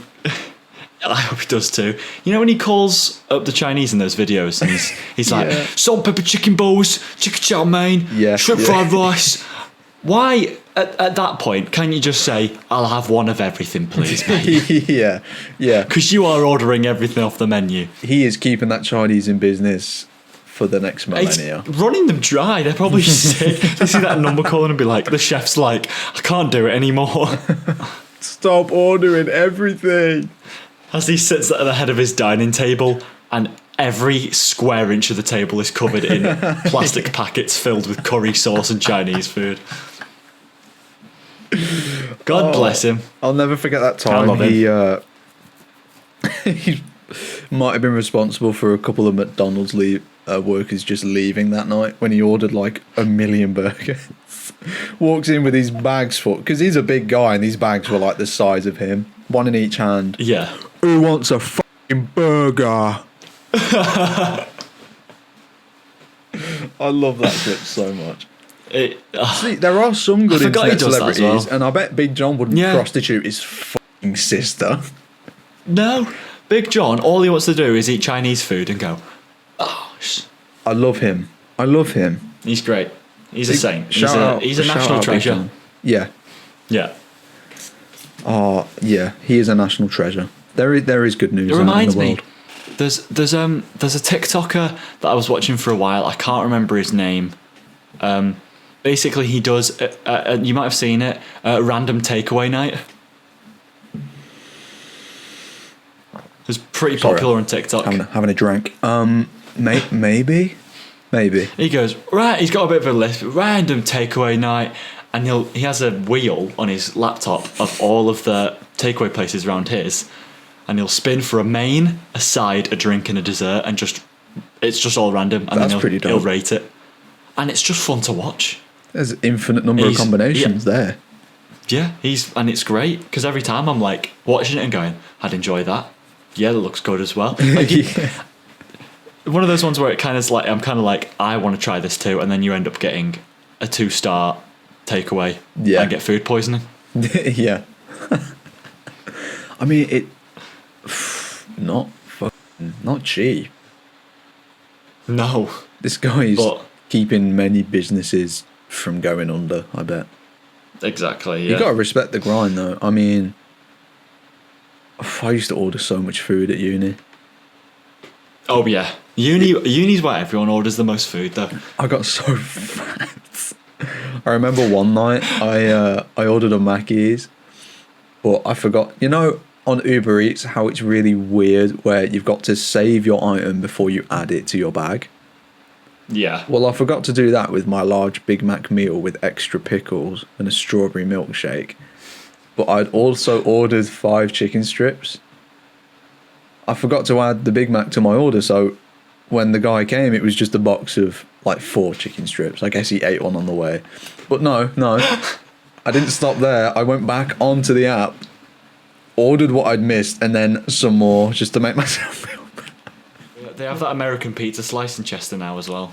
I hope he does too. You know when he calls up the Chinese in those videos, and he's like, salt, pepper, chicken balls, chicken chow mein, shrimp fried rice. Why at that point can't you just say, "I'll have one of everything, please"? Yeah. Because you are ordering everything off the menu. He is keeping that Chinese in business for the next millennia. It's running them dry. They're probably sick. They see that number calling and be like, the chef's like, "I can't do it anymore." Stop ordering everything. As he sits at the head of his dining table, and every square inch of the table is covered in plastic packets filled with curry sauce and Chinese food. God bless him. I'll never forget that time he might have been responsible for a couple of McDonald's workers just leaving that night when he ordered like 1 million burgers. Walks in with his bags full, because he's a big guy and these bags were like the size of him, one in each hand. Yeah. Who wants a fucking burger? I love that clip so much. See, there are some good internet celebrities, and I bet Big John wouldn't prostitute his fucking sister. No, Big John, all he wants to do is eat Chinese food and go, I love him. He's great. He's a saint. He's a shout national out treasure. Yeah. Oh, yeah, he is a national treasure. There is good news. It reminds in the me, world. there's a TikToker that I was watching for a while. I can't remember his name. Basically, he does. You might have seen it. Random takeaway night. It's pretty popular on TikTok. Having a drink. Maybe. He goes right. He's got a bit of a list. Random takeaway night, and he has a wheel on his laptop of all of the takeaway places around his, and he'll spin for a main, a side, a drink, and a dessert, and it's just all random, and then he'll rate it, and it's just fun to watch. There's an infinite number of combinations there. Yeah, and it's great because every time I'm like watching it and going, I'd enjoy that. Yeah, that looks good as well. Like one of those ones where it kind of like I'm kind of like I want to try this too, and then you end up getting a 2-star takeaway and get food poisoning. Yeah. I mean, it not cheap. No, This guy's but keeping many businesses from going under, I bet. exactly. You Yeah. got to respect the grind, though. I mean, I used to order so much food at uni. Oh yeah. Uni's where everyone orders the most food though. I got so fat. I remember one night I ordered a Mackey's, but I forgot. You know, on Uber Eats, how it's really weird where you've got to save your item before you add it to your bag. Yeah. Well, I forgot to do that with my large Big Mac meal with extra pickles and a strawberry milkshake. But I'd also ordered 5 chicken strips. I forgot to add the Big Mac to my order, so when the guy came, it was just a box of like 4 chicken strips. I guess he ate one on the way. But no, I didn't stop there. I went back onto the app, ordered what I'd missed, and then some more just to make myself feel better. They have that American pizza slice in Chester now as well.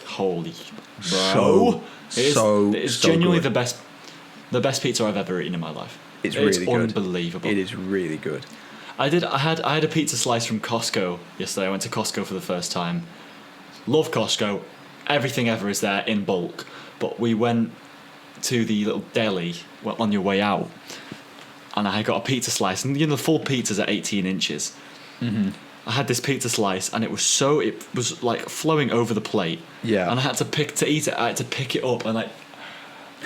Holy bro. It is genuinely good. the best pizza I've ever eaten in my life. It's really good. Unbelievable. It is really good. I had a pizza slice from Costco yesterday. I went to Costco for the first time. Love Costco. Everything ever is there in bulk. But we went to the little deli on your way out, and I got a pizza slice. And the full pizzas are 18 inches. Mm-hmm. I had this pizza slice, and it was like flowing over the plate. Yeah. And I had to eat it. I had to pick it up and like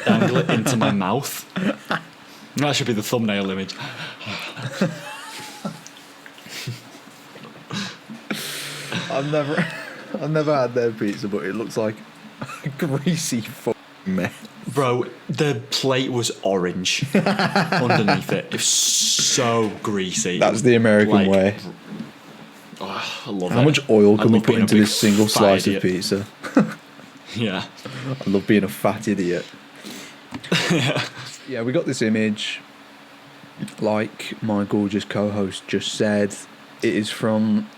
dangle it into my mouth. That should be the thumbnail image. I've never had their pizza, but it looks like a greasy mess. Bro, the plate was orange underneath it. It was so greasy. That's the American way. Oh, I love it. How much oil can we love put being a into big this single fat slice idiot. of pizza? Yeah. I love being a fat idiot. Yeah, we got this image. Like my gorgeous co-host just said, it is from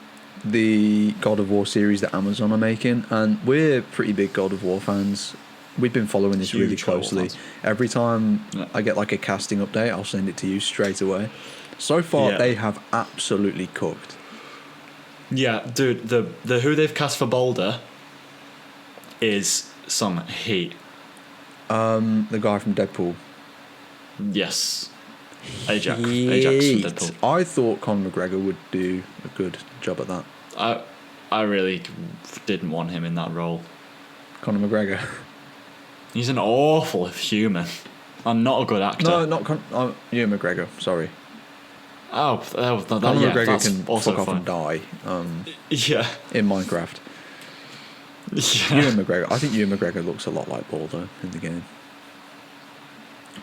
the God of War series that Amazon are making, and we're pretty big God of War fans. We've been following this really Huge God of War closely. fans. Every time I get like a casting update, I'll send it to you straight away. So far, Yeah. they have absolutely cooked. Yeah, dude, the who they've cast for Boulder is some heat. The guy from Deadpool. Yes. Ajax from Deadpool. I thought Conor McGregor would do a good job at that. I really didn't want him in that role. Conor McGregor. He's an awful human and not a good actor. No, not Ewan McGregor. Sorry. Conor Conor McGregor that's can also fuck off fine. and die. Yeah. In Minecraft. Yeah. Ewan McGregor. I think Ewan McGregor looks a lot like Baldo in the game.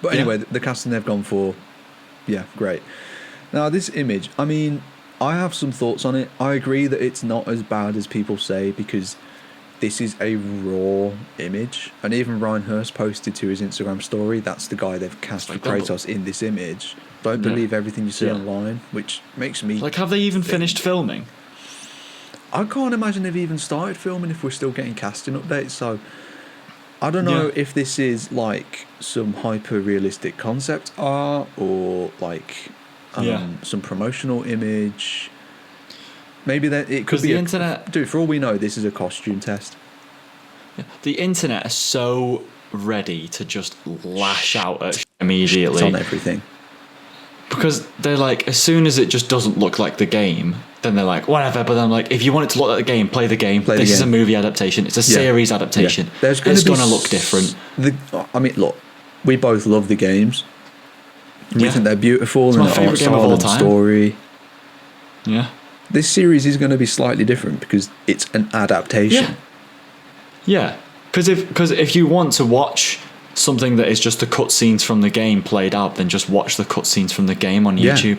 But Yeah. anyway, the casting they've gone for, yeah, great. Now this image, I mean, I have some thoughts on it. I agree that it's not as bad as people say because this is a raw image, and even Ryan Hurst posted to his Instagram story. That's the guy they've cast for Like that, Kratos in this image. Don't Yeah. believe everything you see Yeah. online, which makes me. Like, have they even finished filming? I can't imagine they've even started filming if we're still getting casting updates. So I don't know Yeah. if this is like some hyper realistic concept art or like some promotional image. Maybe that it could 'Cause be the internet- Dude, for all we know, this is a costume test. The internet is so ready to just lash out at immediately. It's on everything. Because they're like, as soon as it just doesn't look like the game, then they're like, whatever. But I'm like, if you want it to look like the game, play the game. Play the This is a game. movie adaptation. It's a Yeah. series adaptation. Yeah. There's It's be going to look different. I mean, look, we both love the games. We Yeah. think they're beautiful It's and my the favourite art game of style all and time. story. Yeah. This series is going to be slightly different because it's an adaptation. Yeah. Because if you want to watch something that is just the cutscenes from the game played out, then just watch the cutscenes from the game on Yeah. YouTube.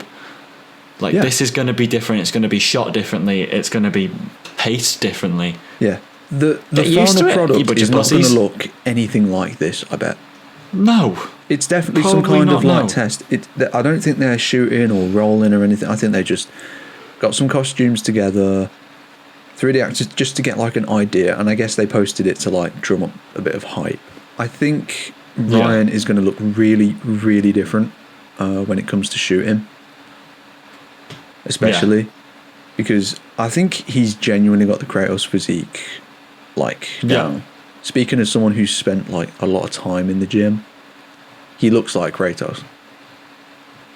Like, Yeah. this is going to be different. It's going to be shot differently. It's going to be paced differently. Yeah. The Get used final to it, you product bunch is of not going to pussies. look anything like this, I bet. No. It's definitely some Probably kind of not, like no. test. I don't think they're shooting or rolling or anything. I think they just got some costumes together 3D actors just to get like an idea, and I guess they posted it to like drum up a bit of hype. I think Ryan is going to look really, really different when it comes to shooting, especially because I think he's genuinely got the Kratos physique. Like, down. Speaking as someone who's spent like a lot of time in the gym, he looks like Kratos.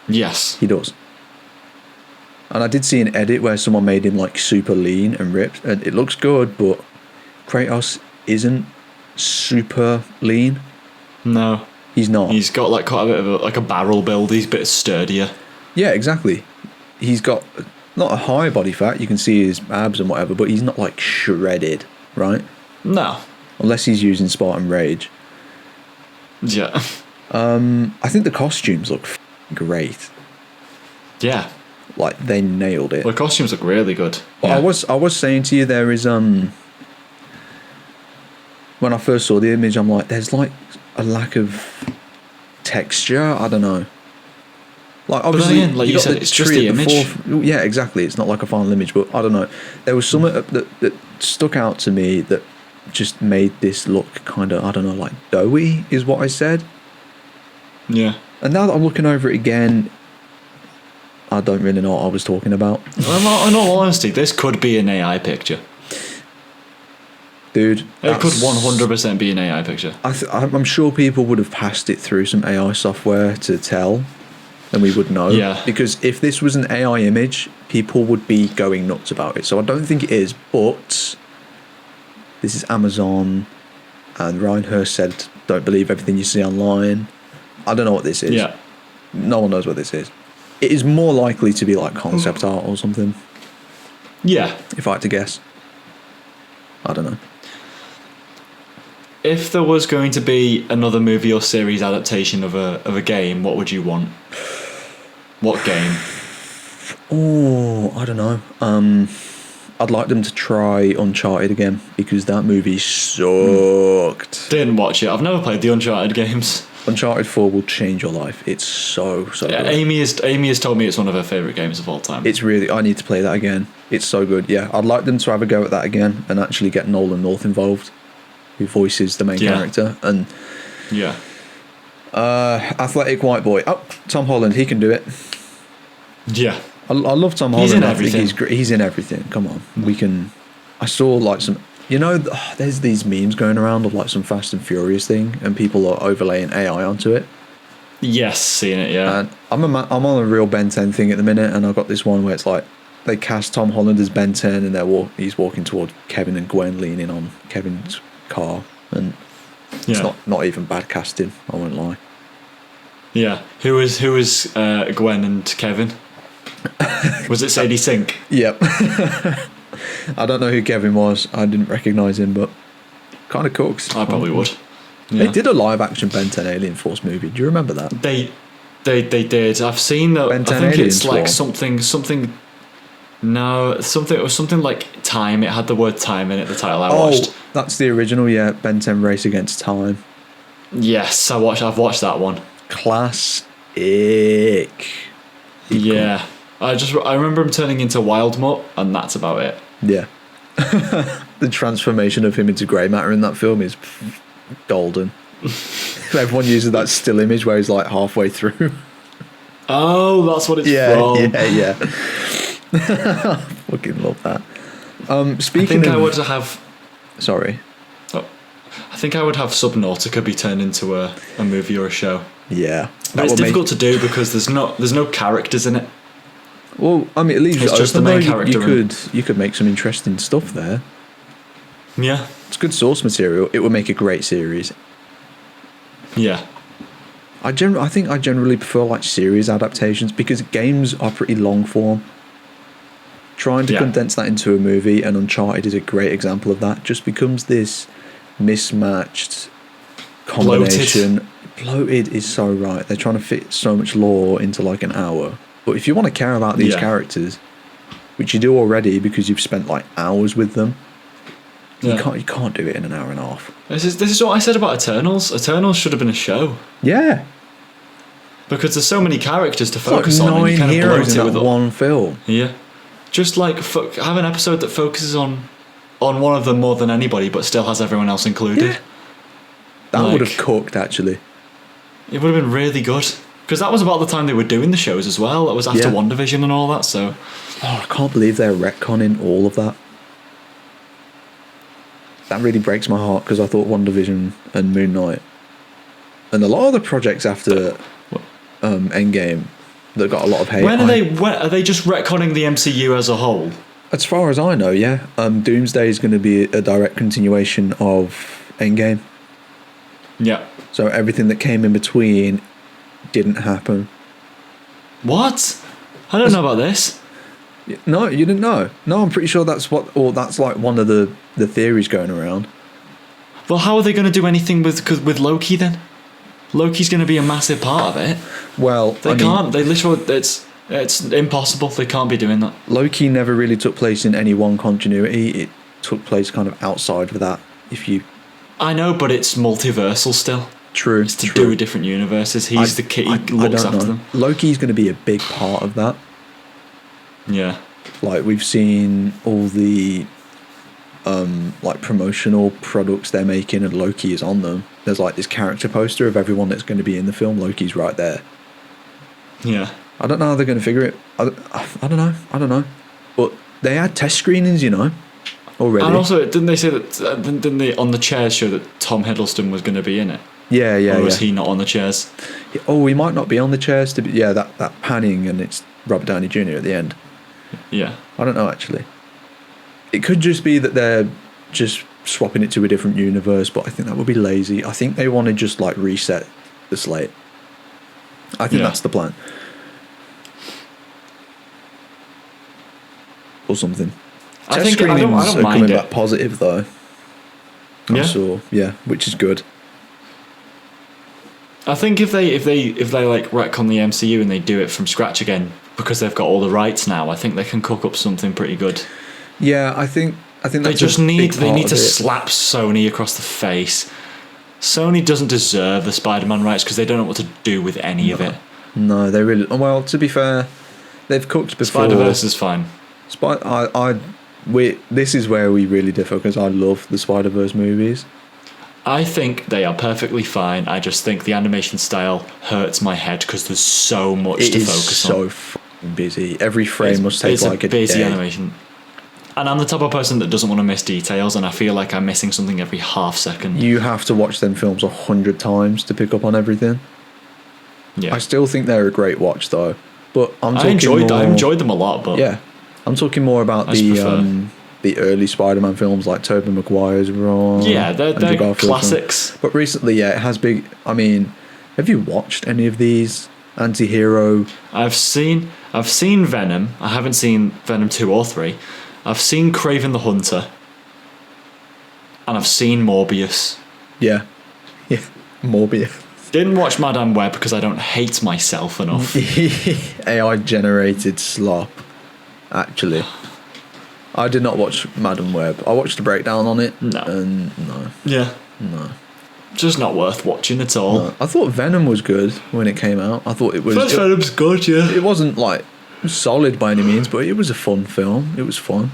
Yes, he does. And I did see an edit where someone made him like super lean and ripped, and it looks good, but Kratos isn't super lean. No, he's not. He's got like quite a bit of like a barrel build. He's a bit sturdier. Yeah, exactly. He's got not a high body fat. You can see his abs and whatever, but he's not like shredded, right? No. Unless he's using Spartan Rage. Yeah. I think the costumes look great. Yeah. Like they nailed it. Well, the costumes look really good. Well, I was saying to you, there is when I first saw the image, I'm like, there's like a lack of texture. I don't know. Like obviously, then, like you said, it's just the image. Yeah, exactly. It's not like a final image, but I don't know. There was something that stuck out to me that just made this look kind of, I don't know, like doughy is what I said. Yeah. And now that I'm looking over it again, I don't really know what I was talking about. Well, in all honesty, this could be an AI picture. Dude, it could 100% be an AI picture. I'm sure people would have passed it through some AI software to tell, and we would know. Yeah. Because if this was an AI image, people would be going nuts about it. So I don't think it is, but this is Amazon, and Ryan Hurst said, don't believe everything you see online. I don't know what this is. Yeah. No one knows what this is. It is more likely to be like concept art or something. Yeah. If I had to guess. I don't know. If there was going to be another movie or series adaptation of a game, what would you want? What game? Oh, I don't know. I'd like them to try Uncharted again, because that movie sucked. Didn't watch it. I've never played the Uncharted games. Uncharted 4 will change your life. It's so good. Amy has told me it's one of her favourite games of all time. It's really, I need to play that again. It's so good. Yeah, I'd like them to have a go at that again and actually get Nolan North involved, who voices the main character. And yeah, athletic white boy. Oh, Tom Holland, he can do it. Yeah, I love Tom Holland. He's in everything. I think he's in everything. Come on, we can. I saw like some. You know, there's these memes going around of like some Fast and Furious thing, and people are overlaying AI onto it. Yes, seeing it. Yeah, and I'm on a real Ben 10 thing at the minute, and I've got this one where it's like they cast Tom Holland as Ben 10, and he's walking toward Kevin and Gwen, leaning on Kevin's car, and it's not even bad casting. I won't lie. Yeah, who was Gwen and Kevin? Was it Sadie Sink? Yep. I don't know who Kevin was. I didn't recognise him, but kind of cooks. I probably would. Yeah. They did a live action Ben 10 Alien Force movie. Do you remember that? They did. I've seen that. Ben 10 I think Alien it's like Swarm. something. No, it was something like time. It had the word time in it. The title I watched. Oh, that's the original. Yeah, Ben 10 Race Against Time. Yes, I've watched that one. Classic. Yeah. I remember him turning into Wild Mutt, and that's about it. Yeah. The transformation of him into grey matter in that film is golden. Everyone uses that still image where he's like halfway through. Oh, that's what it's from. Yeah. Fucking love that. I would have. Sorry. Oh, I think I would have Subnautica be turned into a movie or a show. Yeah. But it's difficult to do because there's no characters in it. Well, I mean, it leaves it's it just open. The main character. You could make some interesting stuff there. Yeah. It's good source material. It would make a great series. Yeah. I think I generally prefer like series adaptations because games are pretty long form. Trying to condense that into a movie, and Uncharted is a great example of that, just becomes this mismatched combination. Bloated is so right. They're trying to fit so much lore into like an hour. But if you want to care about these characters, which you do already because you've spent like hours with them, you can't do it in an hour and a half. This is what I said about Eternals. Eternals should have been a show. Yeah. Because there's so many characters to focus like on. 9 and you kind heroes of in that one film. Yeah. Just like have an episode that focuses on one of them more than anybody, but still has everyone else included. Yeah. That would have cooked, actually. It would have been really good. Because that was about the time they were doing the shows as well. That was after WandaVision and all that, so... Oh, I can't believe they're retconning all of that. That really breaks my heart, because I thought WandaVision and Moon Knight and a lot of the projects after Endgame that got a lot of hate. When are they just retconning the MCU as a whole? As far as I know, yeah. Doomsday is going to be a direct continuation of Endgame. Yeah. So everything that came in between didn't happen. What? I don't know about this. No, you didn't know. No, I'm pretty sure that's like one of the theories going around. Well, how are they going to do anything with Loki then? Loki's going to be a massive part of it. Well, they can't. They literally, it's impossible. They can't be doing that. Loki never really took place in any one continuity. It took place kind of outside of that. I know, but it's multiversal still. True. It's to do with different universes. He's the kid. He looks after them. Loki's going to be a big part of that. Yeah. Like, we've seen all the like promotional products they're making, and Loki is on them. There's like this character poster of everyone that's going to be in the film. Loki's right there. Yeah. I don't know how they're going to figure it. I don't know. But they had test screenings, already. And also, didn't they say that? Didn't they on the chairs show that Tom Hiddleston was going to be in it? Yeah. Or was he not on the chairs? Oh, he might not be on the chairs. That panning, and it's Robert Downey Jr. at the end. Yeah. I don't know, actually. It could just be that they're just swapping it to a different universe, but I think that would be lazy. I think they want to just like reset the slate. I think that's the plan. Or something. I think I don't mind coming it. back positive though. Yeah. Which is good. I think if they like retcon the MCU and they do it from scratch again because they've got all the rights now, I think they can cook up something pretty good. Yeah, I think that's they need to slap Sony across the face. Sony doesn't deserve the Spider-Man rights because they don't know what to do with any of it. No, they really. Well, to be fair, they've cooked before. Spider-Verse is fine. This is where we really differ because I love the Spider-Verse movies. I think they are perfectly fine. I just think the animation style hurts my head because there's so much to focus on. It is so busy. Every frame must take like a busy day. animation. And I'm the type of person that doesn't want to miss details, and I feel like I'm missing something every half second. You have to watch them films 100 times to pick up on everything. Yeah. I still think they're a great watch though. But I enjoyed them a lot, but yeah. I'm talking more about the early Spider-Man films like Tobey Maguire's run. Yeah, they're classics. Film. But recently, it has big. I mean, have you watched any of these anti-hero? I've seen Venom. I haven't seen Venom 2 or 3. I've seen Kraven the Hunter. And I've seen Morbius. Yeah, Morbius. Didn't watch Madame Web because I don't hate myself enough. AI generated slop. Actually, I did not watch Madam Web. I watched a breakdown on it. No. And no. Yeah. No. Just not worth watching at all. No. I thought Venom was good when it came out. I thought it was. First Venom's good, yeah. It wasn't like solid by any means, but it was a fun film. It was fun.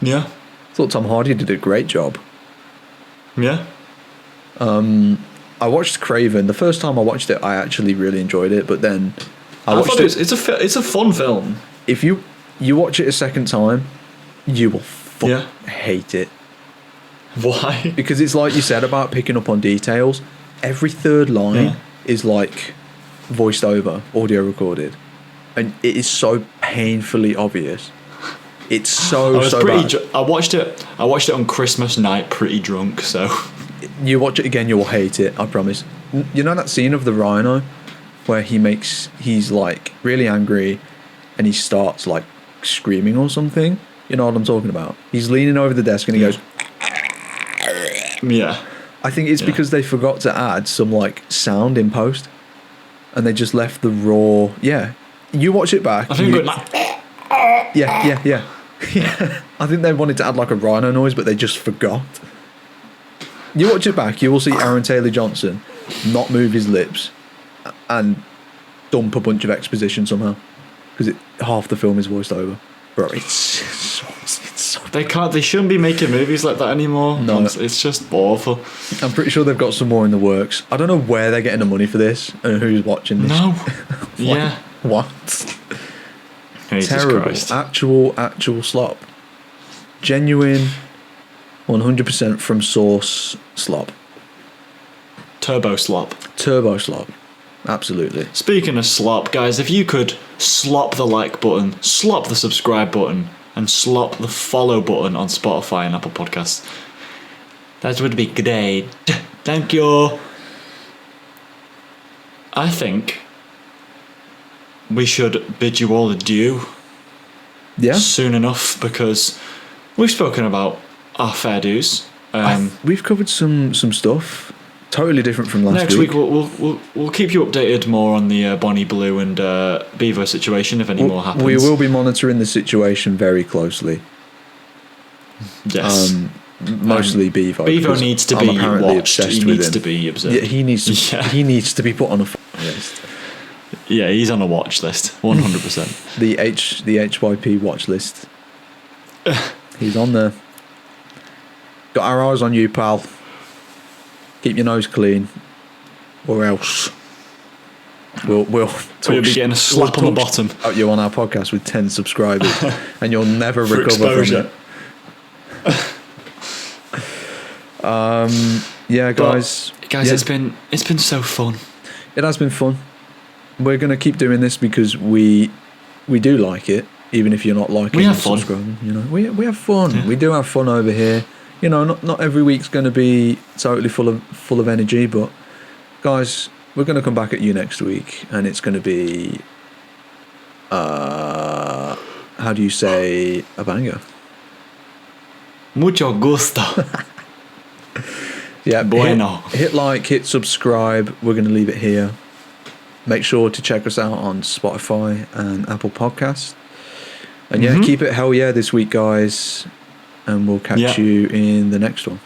Yeah. I thought Tom Hardy did a great job. Yeah. I watched Kraven. The first time I watched it, I actually really enjoyed it. But then I watched it. It's a fun film. If you watch it a second time, you will hate it. Why? Because it's like you said about picking up on details. Every third line is like voiced over, audio recorded, and it is so painfully obvious. It's so bad. I watched it on Christmas night, pretty drunk. So you watch it again, you will hate it. I promise. You know that scene of the rhino where he's like really angry, and he starts like screaming or something. You know what I'm talking about? He's leaning over the desk and he goes. Yeah. I think it's because they forgot to add some like sound in post, and they just left the raw. Yeah, you watch it back. I think yeah. I think they wanted to add like a rhino noise, but they just forgot. You watch it back, you will see Aaron Taylor Johnson not move his lips and dump a bunch of exposition somehow because half the film is voiced over. Bro, it's so They can't. They shouldn't be making movies like that anymore. No. It's just awful. I'm pretty sure they've got some more in the works. I don't know where they're getting the money for this and who's watching this. No. Yeah. What? Jesus Terrible. Christ. Actual slop. Genuine, 100% from source slop. Turbo slop. Turbo slop. Absolutely. Speaking of slop, guys, if you could slop the like button, slop the subscribe button, and slop the follow button on Spotify and Apple Podcasts, that would be great. Thank you. I think we should bid you all adieu Yeah. soon enough, because we've spoken about our fair dues. We've covered some stuff. Totally different from last Next week we'll keep you updated more on the Bonnie Blue and Beavo situation if any more happens. We will be monitoring the situation very closely. Yes. Mostly Beavo. Beavo because needs to I'm be apparently watched. obsessed He with needs him. to be observed. Yeah, he needs to. Yeah. He needs to be put on a list. Yeah, he's on a watch list, 100%. The HYP watch list. He's on there. Got our eyes on you, pal. Keep your nose clean, or else we'll You'll be getting a slap on the bottom. Out you on our podcast with 10 subscribers, and you'll never For recover exposure. from it. Yeah, guys. Guys, yeah, it's been so fun. it has been fun. We're gonna keep doing this because we do like it, even if you're not liking. We have and fun. subscribing, you know, we have fun. Yeah. We do have fun over here. You know, not every week's going to be totally full of energy, but guys, we're going to come back at you next week, and it's going to be, how do you say a banger? Mucho gusto. Yeah, Bueno. Hit like, hit subscribe. We're going to leave it here. Make sure to check us out on Spotify and Apple Podcasts. And yeah, keep it hell yeah this week, guys. And we'll catch you in the next one.